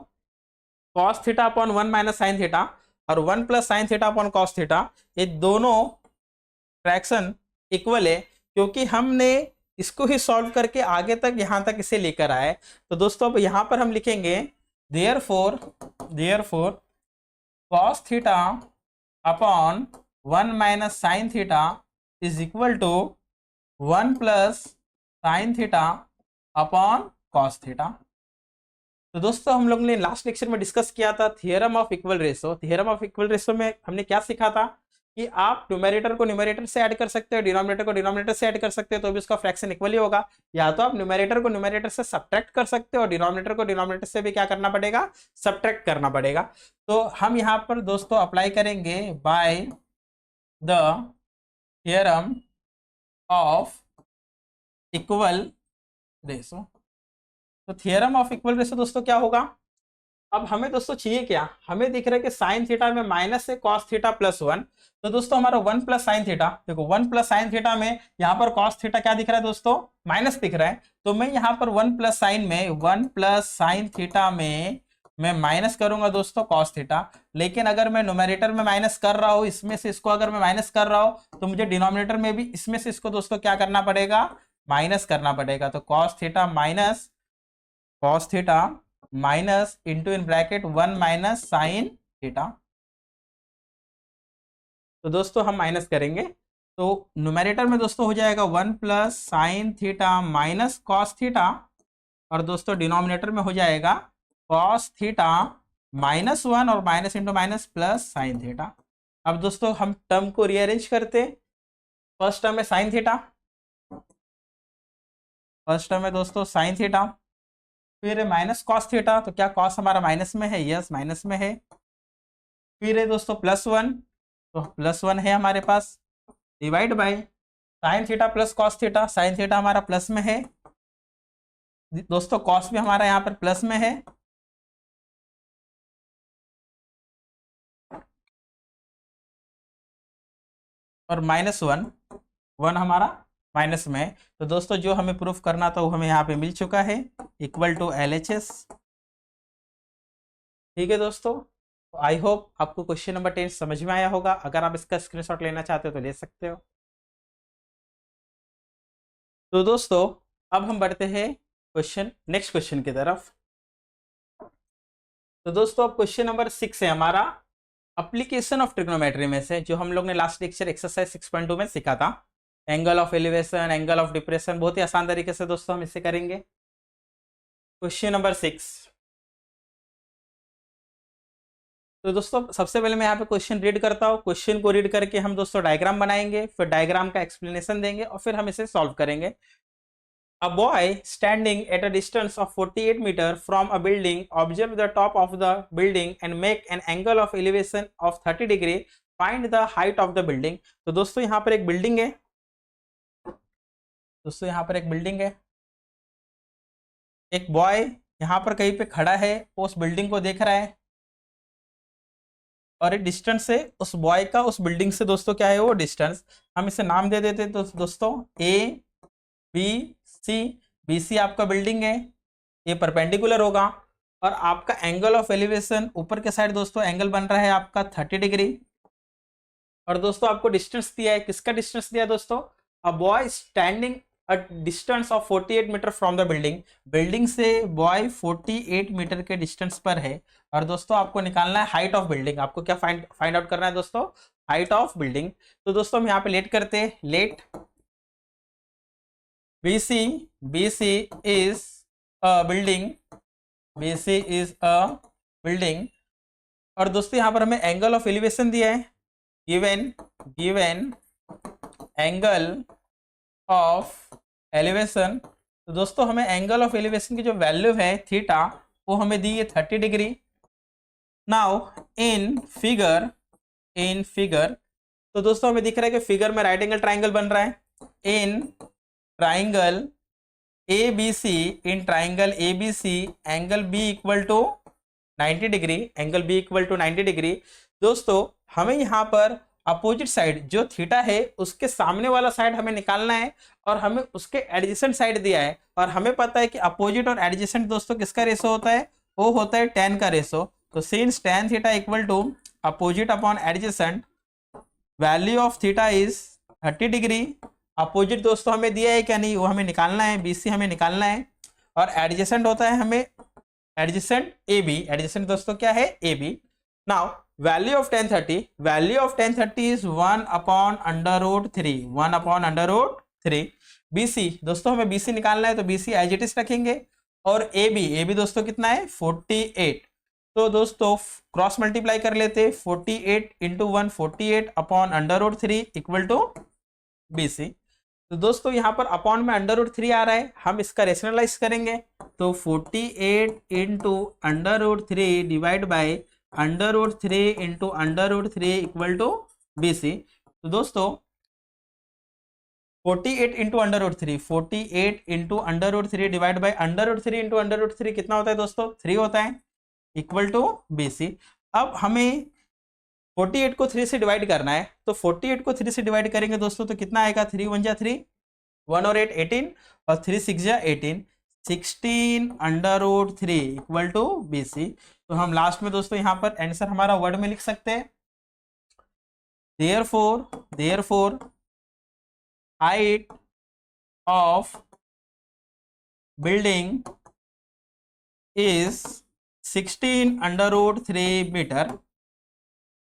cos theta upon 1 minus sine theta और 1 plus sine theta upon cos theta, ये दोनों फ्रैक्शन इक्वल है क्योंकि हमने इसको ही सॉल्व करके आगे तक यहाँ तक इसे लेकर आए। तो दोस्तों अब यहाँ पर हम लिखेंगे therefore cos theta upon 1 minus sine theta is equal to 1 plus sine theta upon cos theta. तो दोस्तों हम लोग ने लास्ट लेक्चर में डिस्कस किया था theorem of equal ratio. Theorem of equal ratio में हमने क्या सीखा था कि आप न्यूमरेटर को न्यूमरेटर से ऐड कर सकते हो, डिनोमिनेटर को डिनोमिनेटर से ऐड कर सकते हो, तो भी उसका फ्रैक्शन इक्वल ही होगा। या तो आप न्यूमरेटर को न्यूमरेटर से सब्ट्रैक्ट कर सकते हो और डिनोमिनेटर को डिनोमिनेटर से भी क्या करना पड़ेगा, सब्ट्रैक्ट करना पड़ेगा। तो हम यहाँ पर दोस्तों अप्लाई करेंगे by the theorem of equal ratio. तो थियरम ऑफ इक्वल रेशो दोस्तों क्या होगा, अब हमें दोस्तों चाहिए क्या, हमें दिख रहा है कि साइन थीटा में माइनस है कॉस थीटा प्लस 1। तो दोस्तों हमारा 1 प्लस साइन थीटा, देखो 1 प्लस साइन थीटा में यहाँ पर कॉस थीटा क्या दिख रहा है दोस्तों, माइनस दिख रहा है। तो मैं यहाँ पर 1 प्लस साइन में 1 प्लस साइन थीटा में मैं माइनस करूंगा दोस्तों कॉस थीटा। लेकिन अगर मैं न्यूमरेटर में माइनस कर रहा हूँ, इसमें से इसको अगर मैं माइनस कर रहा हूँ तो मुझे डिनोमिनेटर में भी इसमें से इसको दोस्तों क्या करना पड़ेगा, माइनस करना पड़ेगा। तो cos theta minus cos theta minus into in bracket 1 minus sine theta. तो दोस्तों हम माइनस करेंगे तो न्यूमरेटर में दोस्तों हो जाएगा 1 plus sine theta minus cos theta और दोस्तों डिनोमिनेटर में हो जाएगा कॉस थीटा माइनस 1 और minus into minus plus sine theta. अब दोस्तों हम टर्म को रीअरेंज करते, फर्स्ट टर्म है साइन थीटा, फर्स्ट टर्म है दोस्तों साइन थीटा, फिर है माइनस कॉस थीटा, तो क्या कॉस हमारा माइनस में है, यस माइनस में है। फिर है दोस्तों प्लस 1, तो प्लस 1 है हमारे पास, divide by sine theta plus cos theta, sine theta हमारा प्लस में है दोस्तों, कॉस भी हमारा यहाँ पर प्लस में है, और माइनस 1 हमारा माइनस में। तो दोस्तों जो हमें प्रूफ करना था वो हमें यहाँ पे मिल चुका है, इक्वल टू LHS। ठीक है दोस्तों, आई होप आपको क्वेश्चन नंबर 10 समझ में आया होगा। अगर आप इसका स्क्रीनशॉट लेना चाहते हो तो ले सकते हो। तो दोस्तों अब हम बढ़ते हैं नेक्स्ट क्वेश्चन की तरफ। तो दोस्तों अब क्वेश्चन नंबर 6 है हमारा एप्लीकेशन ऑफ ट्रिग्नोमेट्री में से, जो हम लोग ने लास्ट लेक्चर एक्सरसाइज 6.2 में सीखा था। Angle of elevation, angle of depression, बहुत ही आसान तरीके से दोस्तों हम इसे करेंगे। Question number 6। तो दोस्तों सबसे पहले मैं यहाँ पे क्वेश्चन रीड करता हूँ, क्वेश्चन को रीड करके हम दोस्तों डायग्राम बनाएंगे, फिर डायग्राम का एक्सप्लेनेशन देंगे और फिर हम इसे सॉल्व करेंगे। A boy standing at a distance of 48 meters from a building observe the top of the building and make an angle of elevation of 30 degree. Find the height of the building. तो दोस्तों यहाँ पर एक बिल्डिंग है, दोस्तों यहाँ पर एक बिल्डिंग है, एक बॉय यहाँ पर कहीं पे खड़ा है, उस बिल्डिंग को देख रहा है और एक डिस्टेंस है उस बॉय का उस बिल्डिंग से दोस्तों क्या है वो डिस्टेंस, हम इसे नाम दे देते तो दोस्तों ABC। BC आपका बिल्डिंग है, ये परपेंडिकुलर होगा और आपका एंगल ऑफ एलिवेशन ऊपर के साइड दोस्तों एंगल बन रहा है आपका 30 डिग्री। और दोस्तों आपको डिस्टेंस दिया है, किसका डिस्टेंस दिया है दोस्तों? A boy standing a distance of 48 metre from the building. Building से बॉय 48 मीटर के डिस्टेंस पर है। और दोस्तों आपको निकालना है हाइट ऑफ बिल्डिंग। आपको क्या फाइंड आउट करना है दोस्तों? Height of building. तो दोस्तों हम यहाँ पे लेट करते हैं, late BC is a building, BC is a building। और दोस्तों यहाँ पर हमें एंगल ऑफ एलिवेशन दिया है, गिवन एंगल ऑफ एलिवेशन। तो दोस्तों हमें एंगल ऑफ एलिवेशन की जो वैल्यू है थीटा वो हमें दी है 30 डिग्री। नाउ इन फिगर तो दोस्तों हमें दिख रहा है कि फिगर में राइट एंगल ट्राइंगल बन रहा है। In triangle ABC, in triangle ABC angle B equal to 90 degree, angle B equal to 90 degree. दोस्तों हमें यहाँ पर अपोजिट साइड जो थीटा है उसके सामने वाला साइड हमें निकालना है और हमें उसके एडजेसेंट साइड दिया है। और हमें पता है कि अपोजिट और एडजेसेंट दोस्तों किसका रेशो होता है? वो होता है tan का रेशो। तो since tan theta equal to opposite upon adjacent, value of theta is 30 degree. Opposite दोस्तों हमें दिया है क्या? नहीं, वो हमें निकालना है, BC हमें निकालना है। और एडजेसेंट होता है हमें एडजेसेंट AB, एडजेसेंट दोस्तों क्या है? AB। Now value of tan 30 is 1 upon under root 3, 1 upon under root 3। BC दोस्तों हमें BC निकालना है, तो BC एज इट इज रखेंगे। और AB दोस्तों कितना है? 48। तो दोस्तों क्रॉस मल्टीप्लाई कर लेते, 48 into 1 48 upon under root 3 equal to BC। तो दोस्तों यहाँ पर अपॉन में अंडर रूट 3 आ रहा है, हम इसका रेशनलाइज करेंगे। तो 48 into under root 3 divide by under root 3 into under root 3 equal to BC। तो दोस्तों 48 into under root 3, 48 into under root 3 divide by under root 3 into under root 3 कितना होता है दोस्तों? 3 होता है, इक्वल टू BC। अब हमें 48 को 3 से डिवाइड करना है, तो 48 को 3 से डिवाइड करेंगे दोस्तों तो कितना आएगा? 3 1 जा 3, 1 और 8 18 और 3 6 जा 18, 16 under root 3 equal to BC। तो हम लास्ट में दोस्तों यहाँ पर आंसर हमारा वर्ड में लिख सकते हैं, therefore height of building is 16 under root 3 metre.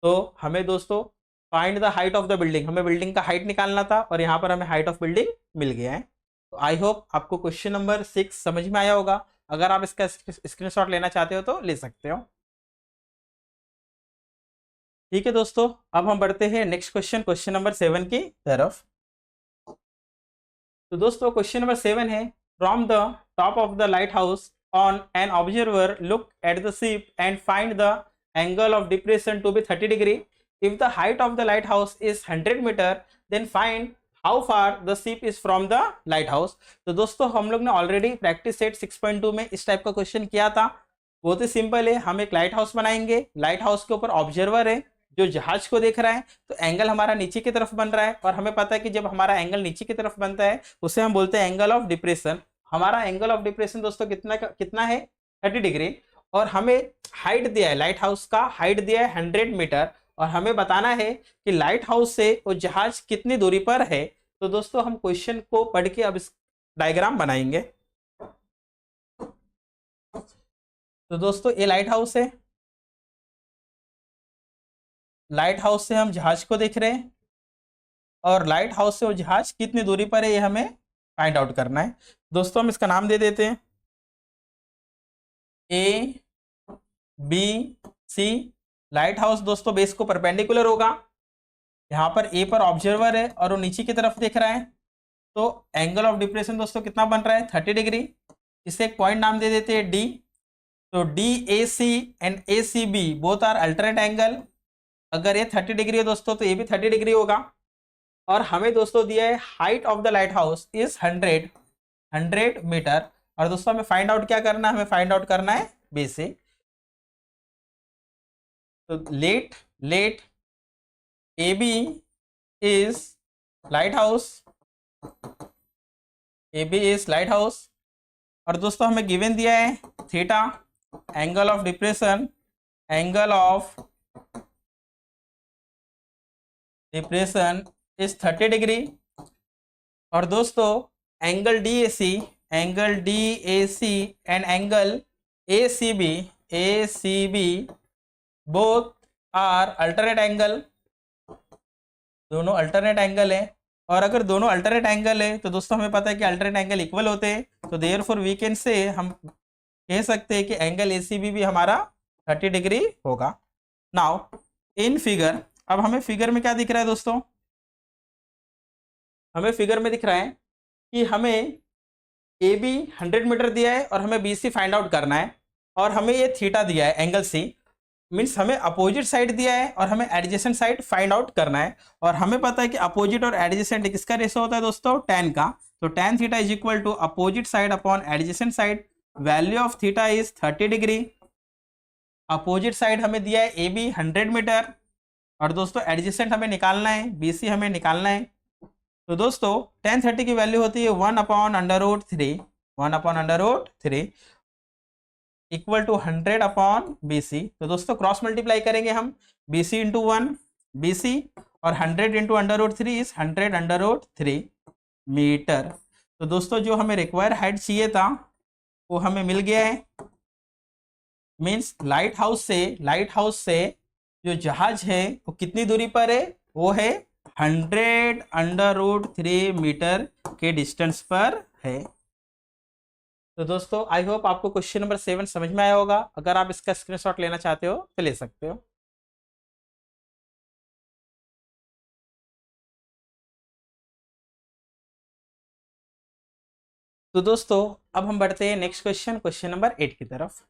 तो हमें दोस्तों find the height of the building, हमें बिल्डिंग का हाइट निकालना था और यहाँ पर हमें हाइट ऑफ बिल्डिंग मिल गया है। तो आई होप आपको क्वेश्चन नंबर 6 समझ में आया होगा। अगर आप इसका स्क्रीनशॉट लेना चाहते हो तो ले सकते हो। ठीक है दोस्तों, अब हम बढ़ते हैं नेक्स्ट क्वेश्चन नंबर 7 की तरफ। तो दोस्तों क्वेश्चन नंबर 7 है, from the top of the light house on an observer look at the ship and find the angle of depression to be 30 degree. If the height of the lighthouse is 100 meter, then find how far the ship is from the lighthouse. तो दोस्तों हम लोग ने ऑलरेडी प्रैक्टिस सेट 6.2 में इस टाइप का क्वेश्चन किया था। बहुत ही सिंपल है, हम एक लाइट हाउस बनाएंगे, लाइट हाउस के ऊपर ऑब्जर्वर है जो जहाज को देख रहा है, तो एंगल हमारा नीचे की तरफ बन रहा है। और हमें पता है कि जब हमारा एंगल नीचे की तरफ बनता है उसे हम बोलते हैं एंगल ऑफ डिप्रेशन। हमारा एंगल ऑफ डिप्रेशन दोस्तों कितना है? 30 डिग्री। और हमें हाइट दिया है, लाइट हाउस का हाइट दिया है 100 मीटर और हमें बताना है कि लाइट हाउस से वो जहाज कितनी दूरी पर है। तो दोस्तों हम क्वेश्चन को पढ़ के अब इस डायग्राम बनाएंगे। तो दोस्तों ये लाइट हाउस है, लाइट हाउस से हम जहाज को देख रहे हैं और लाइट हाउस से वो जहाज कितनी दूरी पर है ये हमें फाइंड आउट करना है। दोस्तों हम इसका नाम दे देते हैं ABC। लाइट हाउस दोस्तों बेस को परपेंडिकुलर होगा, यहाँ पर A पर ऑब्जर्वर है और वो नीचे की तरफ देख रहा है, तो एंगल ऑफ डिप्रेशन दोस्तों कितना बन रहा है? 30 डिग्री। इसे एक पॉइंट नाम दे देते हैं D। तो DAC and ACB both are alternate angle. अगर ये 30 डिग्री है दोस्तों तो ये भी 30 डिग्री होगा। और हमें दोस्तों दिया है height of the lighthouse is 100 metre. और दोस्तों हमें फाइंड आउट क्या करना है? हमें फाइंड आउट करना है BC। तो let AB is lighthouse, AB is lighthouse. और दोस्तों हमें गिवन दिया है theta angle of depression, angle of depression is 30 degree. और दोस्तों angle DAC, angle DAC and angle ACB both are alternate angle, दोनों अल्टरनेट एंगल है। और अगर दोनों अल्टरनेट एंगल है तो दोस्तों हमें पता है कि अल्टरनेट एंगल इक्वल होते हैं, तो देयरफॉर वी कैन से हम कह सकते हैं कि एंगल ACB भी हमारा 30 डिग्री होगा। नाउ इन फिगर, अब हमें फिगर में क्या दिख रहा है दोस्तों, हमें फिगर में दिख रहा है कि हमें AB 100 मीटर दिया है और हमें BC फाइंड आउट करना है, और हमें ये थीटा दिया है एंगल C, मीन्स हमें अपोजिट साइड दिया है और हमें एडजेसेंट साइड फाइंड आउट करना है। और हमें पता है कि अपोजिट और एडजेसेंट किसका रेशो होता है दोस्तों, tan का। तो tan theta is equal to opposite side upon adjacent side. Value of theta is 30 degree. Opposite side हमें दिया है AB 100 मीटर, और दोस्तों एडजेसेंट हमें निकालना है, BC हमें निकालना है। तो दोस्तों tan 30 की वैल्यू होती है 1/√3, 1/√3 इक्वल टू 100 अपॉन BC। तो दोस्तों क्रॉस मल्टीप्लाई करेंगे हम, BC इंटू 1 BC, और 100 इंटू √3 इज 100√3 मीटर। तो दोस्तों जो हमें रिक्वायर हाइट चाहिए था वो हमें मिल गया है। मीन्स लाइट हाउस से जो जहाज है वो कितनी दूरी पर है, वो है 100√3 मीटर के डिस्टेंस पर है। तो दोस्तों आई होप आपको क्वेश्चन नंबर 7 समझ में आया होगा। अगर आप इसका स्क्रीनशॉट लेना चाहते हो तो ले सकते हो। तो दोस्तों अब हम बढ़ते हैं नेक्स्ट क्वेश्चन, क्वेश्चन नंबर 8 की तरफ।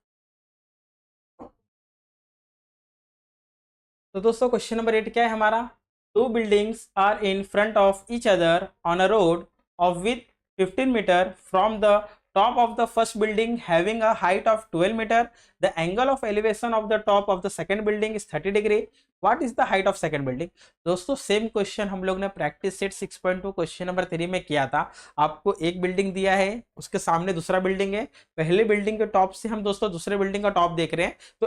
तो दोस्तों क्वेश्चन नंबर 8 क्या है हमारा, 2 buildings are in front of each other on a road of with 15 metre from the top of the first building having a height of 12 meter. The angle of elevation of the top of the second building is 30 degree. What is the height of second building? दोस्तों सेम क्वेश्चन हम लोग ने प्रैक्टिस सेट 6.2 क्वेश्चन नंबर 3 में किया था। आपको एक बिल्डिंग दिया है, उसके सामने दूसरा बिल्डिंग है, पहले बिल्डिंग के टॉप से हम दोस्तों दूसरे बिल्डिंग का टॉप देख रहे हैं, तो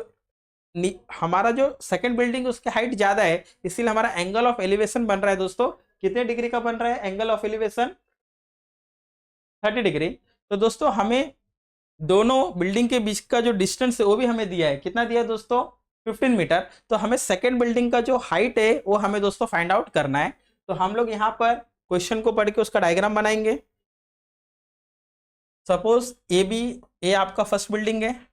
हमारा जो सेकंड बिल्डिंग है उसकी हाइट ज्यादा है, इसीलिए हमारा एंगल ऑफ एलिवेशन बन रहा है दोस्तों कितने डिग्री का बन रहा है, एंगल ऑफ एलिवेशन 30 डिग्री। तो दोस्तों हमें दोनों बिल्डिंग के बीच का जो डिस्टेंस है वो भी हमें दिया है, कितना दिया है दोस्तों 15 मीटर। तो हमें सेकंड बिल्डिंग का जो हाइट है वो हमें दोस्तों फाइंड आउट करना है। तो हम लोग यहाँ पर क्वेश्चन को पढ़ के उसका डायग्राम बनाएंगे। सपोज ए आपका फर्स्ट बिल्डिंग है,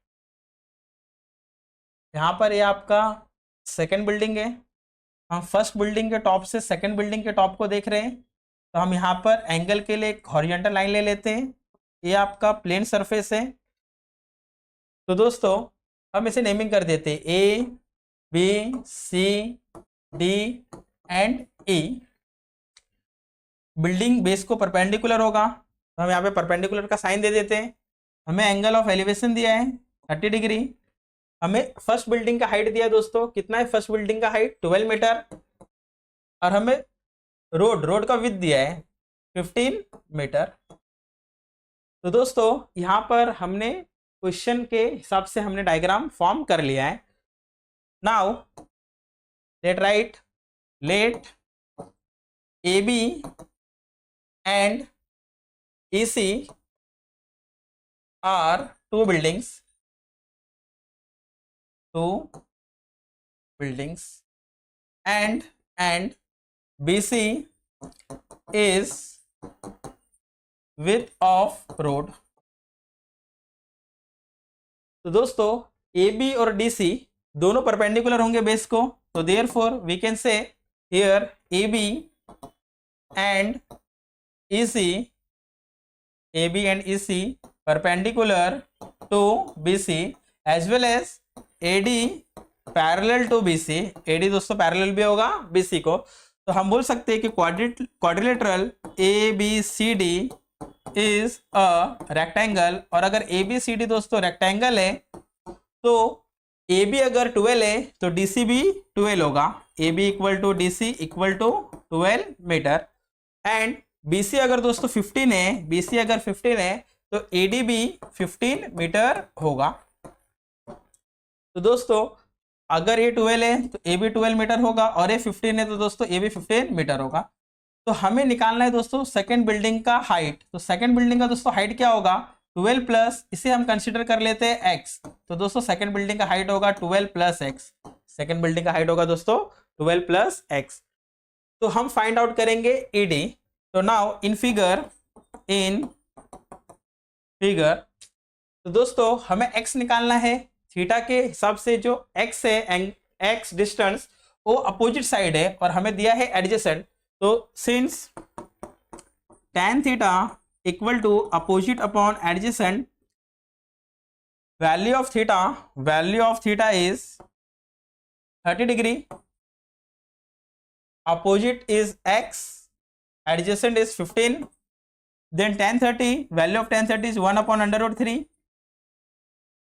यहाँ पर ये आपका सेकंड बिल्डिंग है। हम फर्स्ट बिल्डिंग के टॉप से सेकंड बिल्डिंग के टॉप को देख रहे हैं, तो हम यहाँ पर एंगल के लिए एक हॉरिजॉन्टल लाइन ले लेते हैं। ये आपका प्लेन सरफेस है। तो दोस्तों हम इसे नेमिंग कर देते हैं ABCD and E। Building base को परपेंडिकुलर होगा, तो हम यहाँ पे परपेंडिकुलर का साइन दे देते हैं। हमें एंगल ऑफ एलिवेशन दिया है 30 डिग्री। हमें फर्स्ट बिल्डिंग का हाइट दिया है दोस्तों, कितना है फर्स्ट बिल्डिंग का हाइट 12 मीटर, और हमें रोड का विड्थ दिया है 15 मीटर। तो दोस्तों यहाँ पर हमने क्वेश्चन के हिसाब से हमने डायग्राम फॉर्म कर लिया है। Now let AB and EC are two buildings and BC is width of road। तो दोस्तों AB और DC दोनों परपेंडिकुलर होंगे बेस को, तो therefore we can say here AB and EC perpendicular to BC as well as AD parallel to BC। AD दोस्तों पैरेलल भी होगा BC को, तो हम बोल सकते हैं कि quadrilateral ABCD is a rectangle. और अगर ABCD दोस्तों रेक्टेंगल है तो AB अगर 12 है तो DC भी 12 होगा। AB equal to DC equal to 12 metre. And BC अगर दोस्तों 15 है, BC अगर 15 है तो AD भी 15 मीटर होगा। तो दोस्तों अगर ये 12 है तो ए भी 12 मीटर होगा, और ये 15 है तो दोस्तों ए भी 15 मीटर होगा। तो हमें निकालना है दोस्तों सेकंड बिल्डिंग का हाइट। तो सेकंड बिल्डिंग का दोस्तों हाइट क्या होगा, 12 प्लस, इसे हम कंसीडर कर लेते हैं एक्स। तो दोस्तों सेकंड बिल्डिंग का हाइट होगा 12 प्लस एक्स। सेकंड बिल्डिंग का हाइट होगा दोस्तों 12 प्लस एक्स। तो हम फाइंड आउट करेंगे ईडी। तो नाउ इन फिगर तो दोस्तों हमें x निकालना है। थीटा के हिसाब से जो x है, x डिस्टेंस, वो अपोजिट साइड है और हमें दिया है एडजेसेंट। तो since tan theta equal to opposite upon adjacent, value of theta is 30 degree, opposite is x, adjacent is 15, then tan 30, value of tan 30 is 1 upon under root 3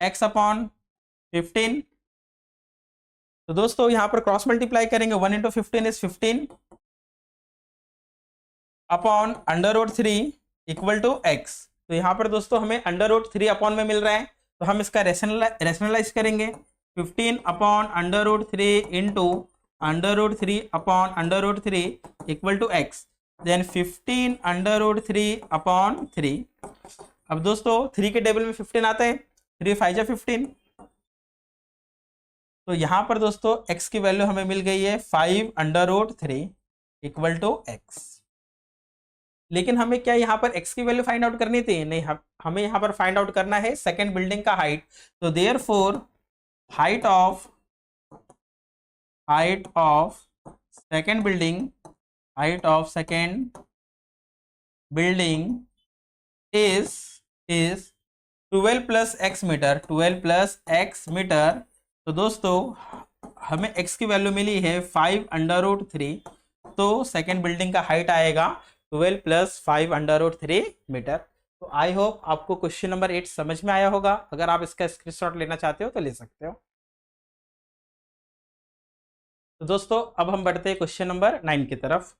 x upon 15। तो दोस्तों यहां पर क्रॉस मल्टीप्लाई करेंगे, 1 into 15 is 15 upon under root 3 equal to x। तो यहां पर दोस्तों हमें अंडर रूट 3 अपॉन में मिल रहा है, तो हम इसका रेशनलाइज करेंगे। 15 upon under root 3 into under root 3 upon under root 3 equal to x, then 15 under root 3 upon 3। अब दोस्तों 3 के टेबल में 15 आता है, 3 5 जा 15। तो यहां पर दोस्तों x की वैल्यू हमें मिल गई है 5 under root 3 equal to x. लेकिन हमें क्या यहाँ पर x की वैल्यू फाइंड आउट करनी थी? नहीं, हमें यहाँ पर फाइंड आउट करना है सेकेंड बिल्डिंग का हाइट। तो therefore height of second building is 12 plus x metre, 12 plus x metre. तो दोस्तों हमें x की वैल्यू मिली है 5 अंडर रूट 3, तो सेकेंड बिल्डिंग का हाइट आएगा 12 प्लस 5 अंडर रूट 3 मीटर। तो आई होप आपको क्वेश्चन नंबर 8 समझ में आया होगा। अगर आप इसका स्क्रीनशॉट लेना चाहते हो तो ले सकते हो। तो दोस्तों अब हम बढ़ते हैं क्वेश्चन नंबर 9 की तरफ।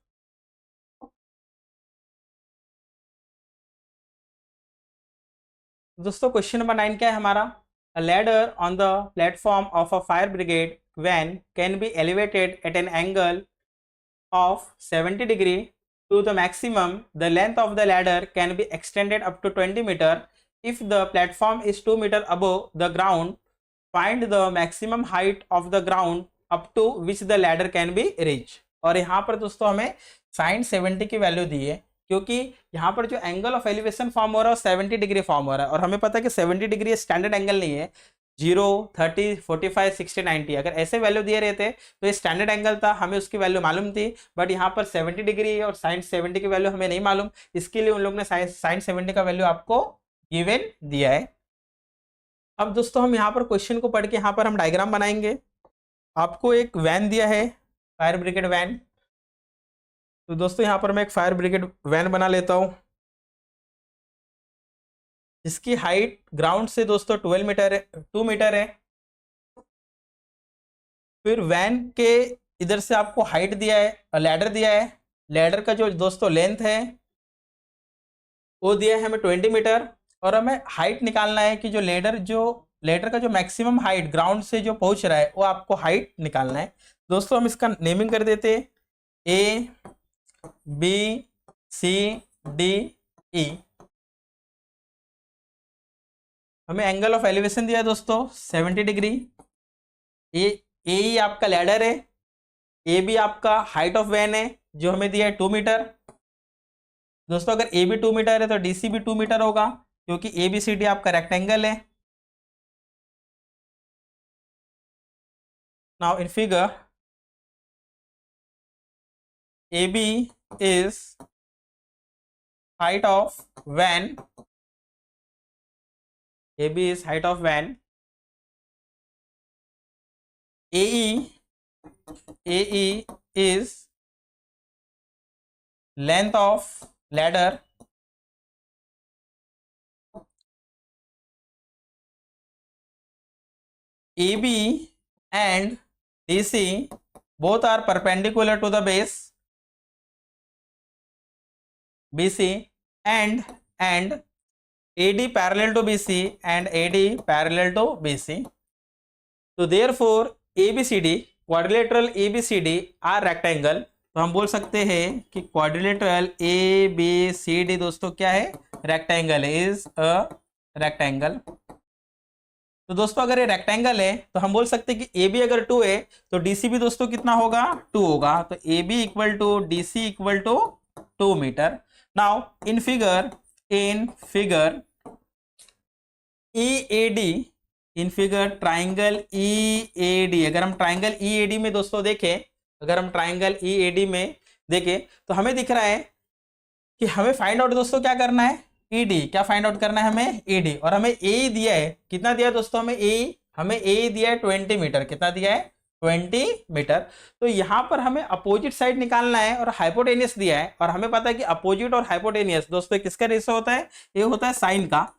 दोस्तों क्वेश्चन नंबर 9 क्या है हमारा? A ladder on the platform of a fire brigade van can be elevated at an angle of 70 degree to the maximum. The length of the ladder can be extended up to 20 meter. If the platform is 2 meter above the ground, find the maximum height of the ground up to which the ladder can be reached। और यहाँ पर दोस्तों हमें sin 70 की वैल्यू दी है, क्योंकि यहाँ पर जो एंगल ऑफ एलिवेशन फॉर्म हो रहा है 70 डिग्री फॉर्म हो रहा है, और हमें पता है कि 70 डिग्री स्टैंडर्ड एंगल नहीं है। 0, 30, 45, 60, 90 अगर ऐसे वैल्यू दिए रहते तो ये स्टैंडर्ड एंगल था, हमें उसकी वैल्यू मालूम थी। बट यहाँ पर 70 डिग्री और साइन 70 की वैल्यू हमें नहीं मालूम, इसके लिए उन लोग ने साइन 70 का वैल्यू आपको गिवन दिया है। अब दोस्तों हम यहाँ पर क्वेश्चन को पढ़ के यहाँ पर हम डायग्राम बनाएंगे। आपको एक वैन दिया है, फायर ब्रिगेड वैन। तो दोस्तों यहाँ पर मैं एक फायर ब्रिगेड वैन बना लेता हूँ। इसकी हाइट ग्राउंड से दोस्तों 2 मीटर है। फिर वैन के इधर से आपको हाइट दिया है, लैडर दिया है। लैडर का जो दोस्तों लेंथ है वो दिया है हमें 20 मीटर, और हमें हाइट निकालना है कि जो लेडर का जो मैक्सिमम हाइट ग्राउंड से जो पहुंच रहा है वो आपको हाइट निकालना है। दोस्तों हम इसका नेमिंग कर देते हैं A, B, C, D, E। हमें एंगल ऑफ एलिवेशन दिया है दोस्तों 70 डिग्री। ए आपका लैडर है, ए भी आपका हाइट ऑफ वैन है जो हमें दिया है 2 मीटर। दोस्तों अगर ए भी 2 मीटर है तो डीसी भी 2 मीटर होगा, क्योंकि ए बी सी डी आपका रेक्टेंगल है। Now in figure A B is height of van, AB is height of van, AE is length of ladder, AB and DC both are perpendicular to the base BC, and AD parallel to BC and AD parallel to BC। तो therefore ABCD, quadrilateral ABCD are rectangle. तो हम बोल सकते हैं कि क्वाड्रिलेटरल ABCD दोस्तों क्या है, रेक्टेंगल, इज अ रेक्टेंगल। तो दोस्तों अगर ये रेक्टेंगल है तो हम बोल सकते हैं कि AB अगर 2 है तो DC भी दोस्तों कितना होगा, 2 होगा। तो AB equal to DC equal to 2 metre. Now in figure EAD, in figure triangle EAD, अगर हम ट्राइंगल EAD में दोस्तों देखें, अगर हम ट्राइंगल EAD में देखें तो हमें दिख रहा है कि हमें फाइंड आउट दोस्तों क्या करना है, ED, क्या फाइंड आउट करना है हमें, ED। और हमें A दिया है, कितना दिया है दोस्तों हमें A दिया है 20 मीटर, कितना दिया है 20 मीटर। तो यहां पर हमें अपोजिट साइड निकालना है और हाइपोटेनियस दिया है, और हमें पता है कि अपोजिट और हाइपोटेनियस दोस्तों किसका रेशो होता है, ये होता है साइन का।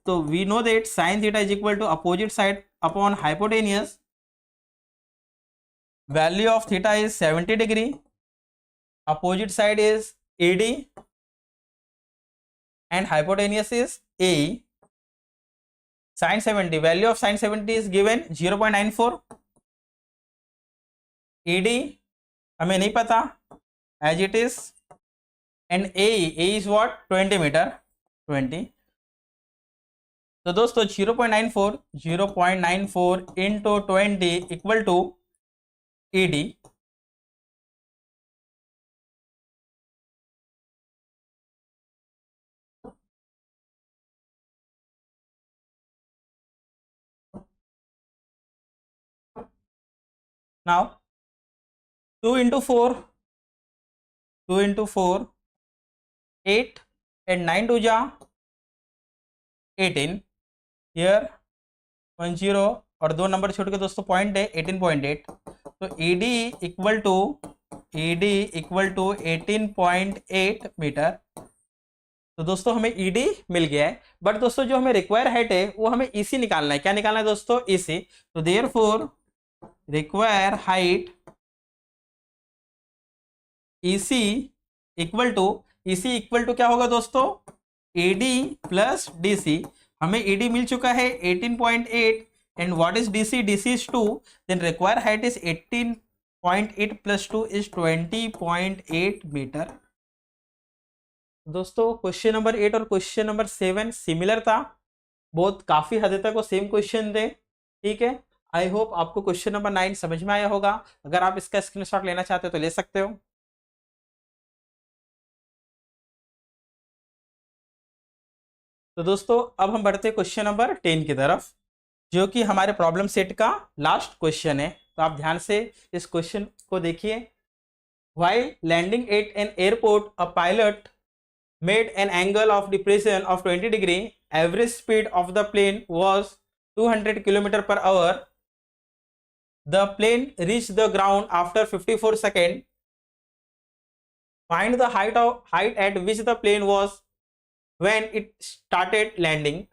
तो we know that sine theta is equal to opposite side upon hypotenuse. Value of theta is 70 degree, opposite side is AD and hypotenuse is AE. Sin 70, value of sin 70 is given 0.94. ED हमें नहीं पता as it is, and AE is what, 20 metre, 20। तो दोस्तों 0.94 into 20 equal to ED। Now 2 into 4, 8 and 9 to जा 18, here 10 और 2 नंबर छोड़ के दोस्तों पॉइंट है 18.8। तो ED इक्वल टू 18.8 मीटर। तो दोस्तों हमें ED मिल गया है, बट दोस्तों जो हमें रिक्वायर हाइट है वो हमें EC निकालना है। क्या निकालना है दोस्तों, EC। तो therefore require height EC equal to क्या होगा दोस्तों, AD प्लस DC। हमें ED मिल चुका है 18.8 and what is DC, DC is 2, then require height is 18.8 plus 2 is 20.8 metre. दोस्तों क्वेश्चन नंबर 8 और क्वेश्चन नंबर 7 सिमिलर था, बहुत काफी हद तक वो सेम क्वेश्चन थे, ठीक है। आई होप आपको क्वेश्चन नंबर 9 समझ में आया होगा। अगर आप इसका स्क्रीनशॉट लेना चाहते हो तो ले सकते हो। तो दोस्तों अब हम बढ़ते हैं क्वेश्चन नंबर 10 की तरफ, जो कि हमारे प्रॉब्लम सेट का लास्ट क्वेश्चन है। तो आप ध्यान से इस क्वेश्चन को देखिए। While landing at an airport a pilot made an angle of depression of 20 degree. Average speed of the plane was 200 km per hour. The plane reached the ground after 54 seconds. Find the height at which the plane was when it started landing.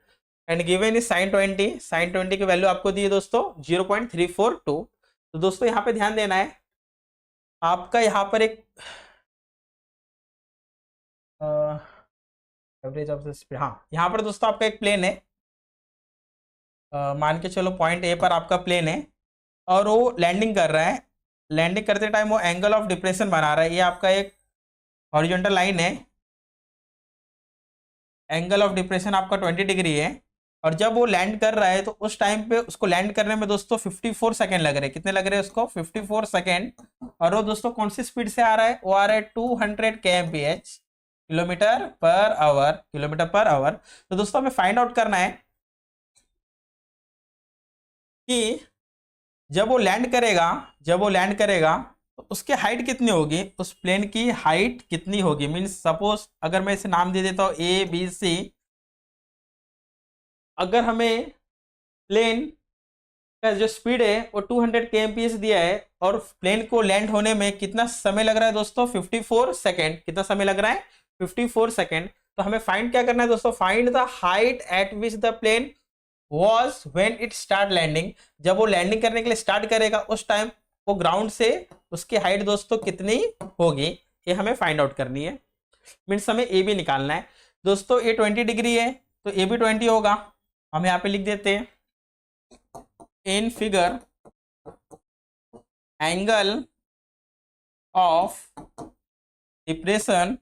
And given is sin 20. sin 20 की वैल्यू आपको दी है दोस्तों 0.342। तो दोस्तों यहाँ पे ध्यान देना है, आपका यहाँ पर एक एवरेज ऑफ द स्पीड, हाँ यहाँ पर दोस्तों आपका एक प्लेन है, मान के चलो पॉइंट ए पर आपका प्लेन है और वो लैंडिंग कर रहा है। लैंडिंग करते टाइम वो एंगल ऑफ डिप्रेशन बना रहा है। ये आपका एक हॉरिजॉन्टल लाइन है, एंगल ऑफ डिप्रेशन आपका 20 डिग्री है। और जब वो लैंड कर रहा है तो उस टाइम पे उसको लैंड करने में दोस्तों 54 सेकेंड लग रहे हैं। कितने लग रहे हैं उसको, 54 सेकेंड। और वो दोस्तों कौन सी स्पीड से आ रहा है, वो आ रहा है 200 kmph, किलोमीटर पर आवर। तो दोस्तों हमें फाइंड आउट करना है कि जब वो लैंड करेगा तो उसकी हाइट कितनी होगी, उस प्लेन की हाइट कितनी होगी। मींस सपोज अगर मैं इसे नाम दे देता हूँ ABC, अगर हमें प्लेन का जो स्पीड है वो 200 kmph दिया है और प्लेन को लैंड होने में कितना समय लग रहा है दोस्तों, 54 सेकेंड। कितना समय लग रहा है, 54 सेकेंड। तो हमें फाइंड क्या करना है दोस्तों, find the height at which the plane was when it start landing. जब वो लैंडिंग करने के लिए स्टार्ट करेगा उस टाइम वो ग्राउंड से उसकी हाइट दोस्तों कितनी होगी, ये हमें फाइंड आउट करनी है। मीन्स हमें ए बी निकालना है। दोस्तों ये 20 डिग्री है तो ए भी 20 होगा। हम यहाँ पे लिख देते हैं in figure angle of depression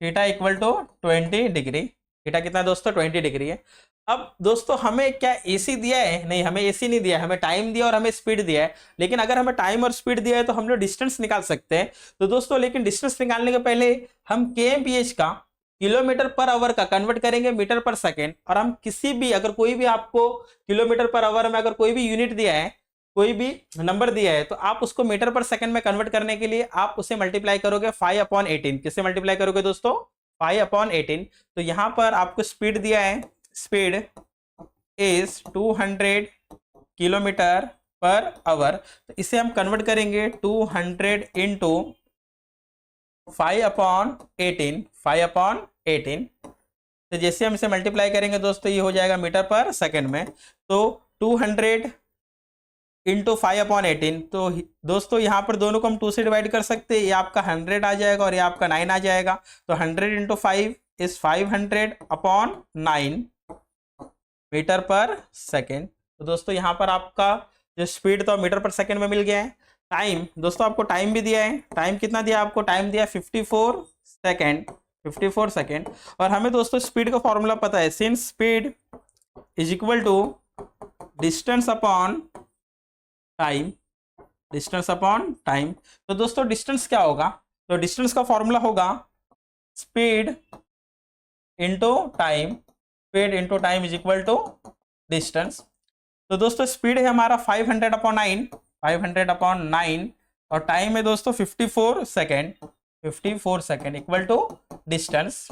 theta equal to 20 degree. Theta कितना है दोस्तों? 20 डिग्री है। अब दोस्तों हमें क्या एसी दिया है? नहीं, हमें एसी नहीं दिया है, हमें टाइम दिया और हमें स्पीड दिया है। लेकिन अगर हमें टाइम और स्पीड दिया है तो हम लोग डिस्टेंस निकाल सकते हैं। तो दोस्तों लेकिन डिस्टेंस निकालने के पहले हम केएमपीएच का किलोमीटर पर आवर का कन्वर्ट करेंगे मीटर पर सेकेंड। और हम किसी भी, अगर कोई भी आपको किलोमीटर पर आवर में अगर कोई भी यूनिट दिया है, कोई भी नंबर दिया है, तो आप उसको मीटर पर सेकंड में कन्वर्ट करने के लिए आप उसे मल्टीप्लाई करोगे 5/18। किससे मल्टीप्लाई करोगे दोस्तों? 5/18। तो यहां पर आपको स्पीड दिया है, speed is 200 kilometre per hour. तो इसे हम कन्वर्ट करेंगे 200 इंटू 5/18। 5/18। तो जैसे हम इसे मल्टीप्लाई करेंगे दोस्तों ये हो जाएगा मीटर पर सेकंड में। तो 200 इंटू 5/18। तो दोस्तों यहाँ पर दोनों को हम 2 से डिवाइड कर सकते हैं। ये आपका 100 आ जाएगा और ये आपका 9 आ जाएगा। तो 100 इंटू 5 इज 500/9 मीटर पर सेकेंड। तो दोस्तों यहाँ पर आपका जो स्पीड था मीटर पर सेकेंड में मिल गया है। टाइम दोस्तों आपको टाइम भी दिया है। टाइम कितना दिया आपको? टाइम दिया 54 सेकेंड। 54 सेकेंड। और हमें दोस्तों स्पीड का फॉर्मूला पता है, since speed is equal to distance upon time. Distance upon time. तो दोस्तों डिस्टेंस क्या होगा? तो डिस्टेंस का फॉर्मूला होगा speed into time. Speed into time is equal to distance. तो दोस्तों स्पीड है हमारा 500/9, 500/9 और टाइम है दोस्तों 54 second. 54 second equal to distance.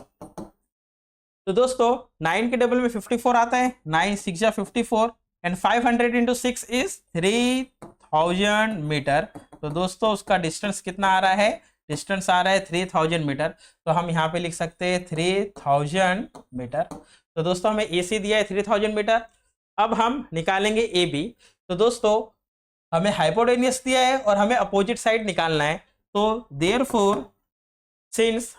तो दोस्तों 9 के डबल में 54 आता है, 9 6 54 एंड 500 इंटू 6 इज 3000 मीटर। तो दोस्तों उसका डिस्टेंस कितना आ रहा है? डिस्टेंस आ रहा है 3000 मीटर। तो हम यहाँ पे लिख सकते हैं 3000 मीटर। तो दोस्तों हमें AC दिया है 3000 मीटर। अब हम निकालेंगे AB। तो दोस्तों हमें हाइपोटेनियस दिया है और हमें अपोजिट साइड निकालना है। तो देयरफॉर सिंस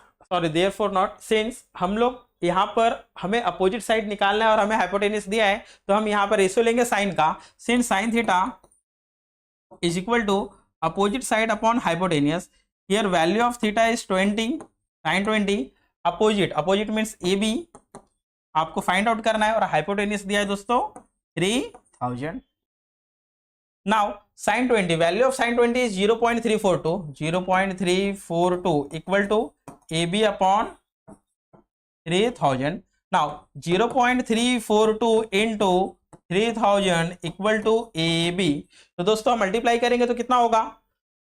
हम लोग यहाँ पर हमें अपोजिट साइड निकालना है और हमें हाइपोटेनियस दिया है, तो हम यहाँ पर रेशियो लेंगे साइन का। Since sine theta is equal to opposite side upon hypotenuse. Here value of theta is 20, sin 20। Opposite means AB आपको फाइंड आउट करना है और हाइपोटेनियस दिया है दोस्तों 3000। Now sin 20, value of sin 20 is 0.342। 0.342 equal to AB upon 3000। Now 0.342 into 3000 equal to AB। तो दोस्तों हम मल्टीप्लाई करेंगे तो कितना होगा?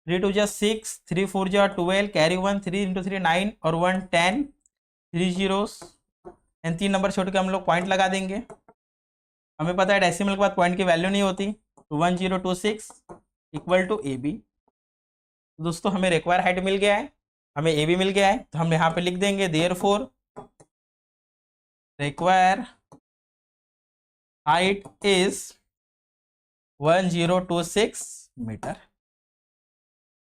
3 2 6, 3 4 12, कैरी 1, 3 इंटू 3 9 और 1 10, 3 zeros एंड 3 नंबर छोड़ के हम लोग पॉइंट लगा देंगे। हमें पता है डेसिमल के बाद पॉइंट की वैल्यू नहीं होती। 1026 इक्वल टू AB। दोस्तों हमें रिक्वायर हाइट मिल गया है, हमें AB मिल गया है। तो हम यहाँ पे लिख देंगे therefore require height is 1026 metre.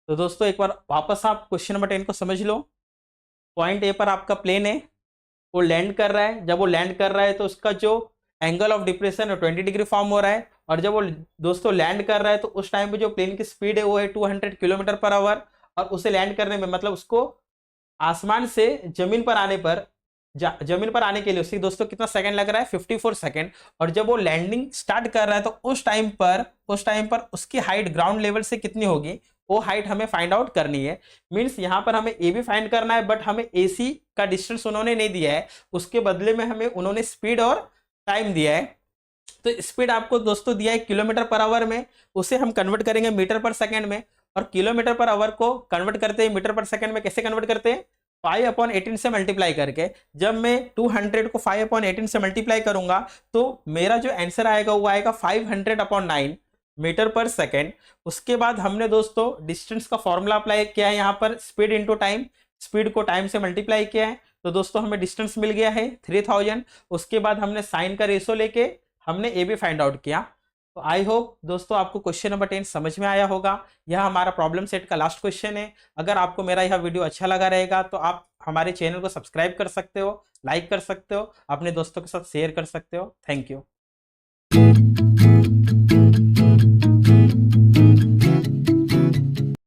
तो दोस्तों एक बार वापस आप क्वेश्चन नंबर 10 को समझ लो। पॉइंट ए पर आपका प्लेन है, वो लैंड कर रहा है। जब वो लैंड कर रहा है तो उसका जो एंगल ऑफ डिप्रेशन है 20 डिग्री फॉर्म हो रहा है। और जब वो दोस्तों लैंड कर रहा है तो उस टाइम पे जो प्लेन की स्पीड है वो है 200 किलोमीटर पर आवर। और उसे लैंड करने में मतलब उसको आसमान से जमीन पर आने पर जमीन पर आने के लिए उससे दोस्तों कितना सेकंड लग रहा है? 54 सेकंड। और जब वो लैंडिंग स्टार्ट कर रहा है तो उस टाइम पर उसकी हाइट ग्राउंड लेवल से कितनी होगी, वो हाइट हमें फाइंड आउट करनी है। मींस यहाँ पर हमें ए भी फाइंड करना है, बट हमें AC का डिस्टेंस उन्होंने नहीं दिया है, उसके बदले में हमें उन्होंने स्पीड और टाइम दिया है। तो स्पीड आपको दोस्तों दिया है किलोमीटर पर आवर में, उसे हम कन्वर्ट करेंगे मीटर पर सेकेंड में। और किलोमीटर पर आवर को कन्वर्ट करते हैं मीटर पर सेकेंड में। कैसे कन्वर्ट करते हैं? 5/18 से मल्टीप्लाई करके। जब मैं 200 को 5/18 से मल्टीप्लाई करूंगा तो मेरा जो आंसर आएगा वो आएगा 500/9 मीटर पर सेकेंड। उसके बाद हमने दोस्तों डिस्टेंस का फॉर्मूला अप्लाई किया है यहाँ पर, स्पीड इंटू टाइम। स्पीड को टाइम से मल्टीप्लाई किया है तो दोस्तों हमें डिस्टेंस मिल गया है 3000। उसके बाद हमने साइन का रेशो लेके हमने ए भी फाइंड आउट किया। तो आई होप दोस्तों आपको क्वेश्चन नंबर 10 समझ में आया होगा। यह हमारा प्रॉब्लम सेट का लास्ट क्वेश्चन है। अगर आपको मेरा यह वीडियो अच्छा लगा रहेगा तो आप हमारे चैनल को सब्सक्राइब कर सकते हो, लाइक कर सकते हो, अपने दोस्तों के साथ शेयर कर सकते हो। Thank you.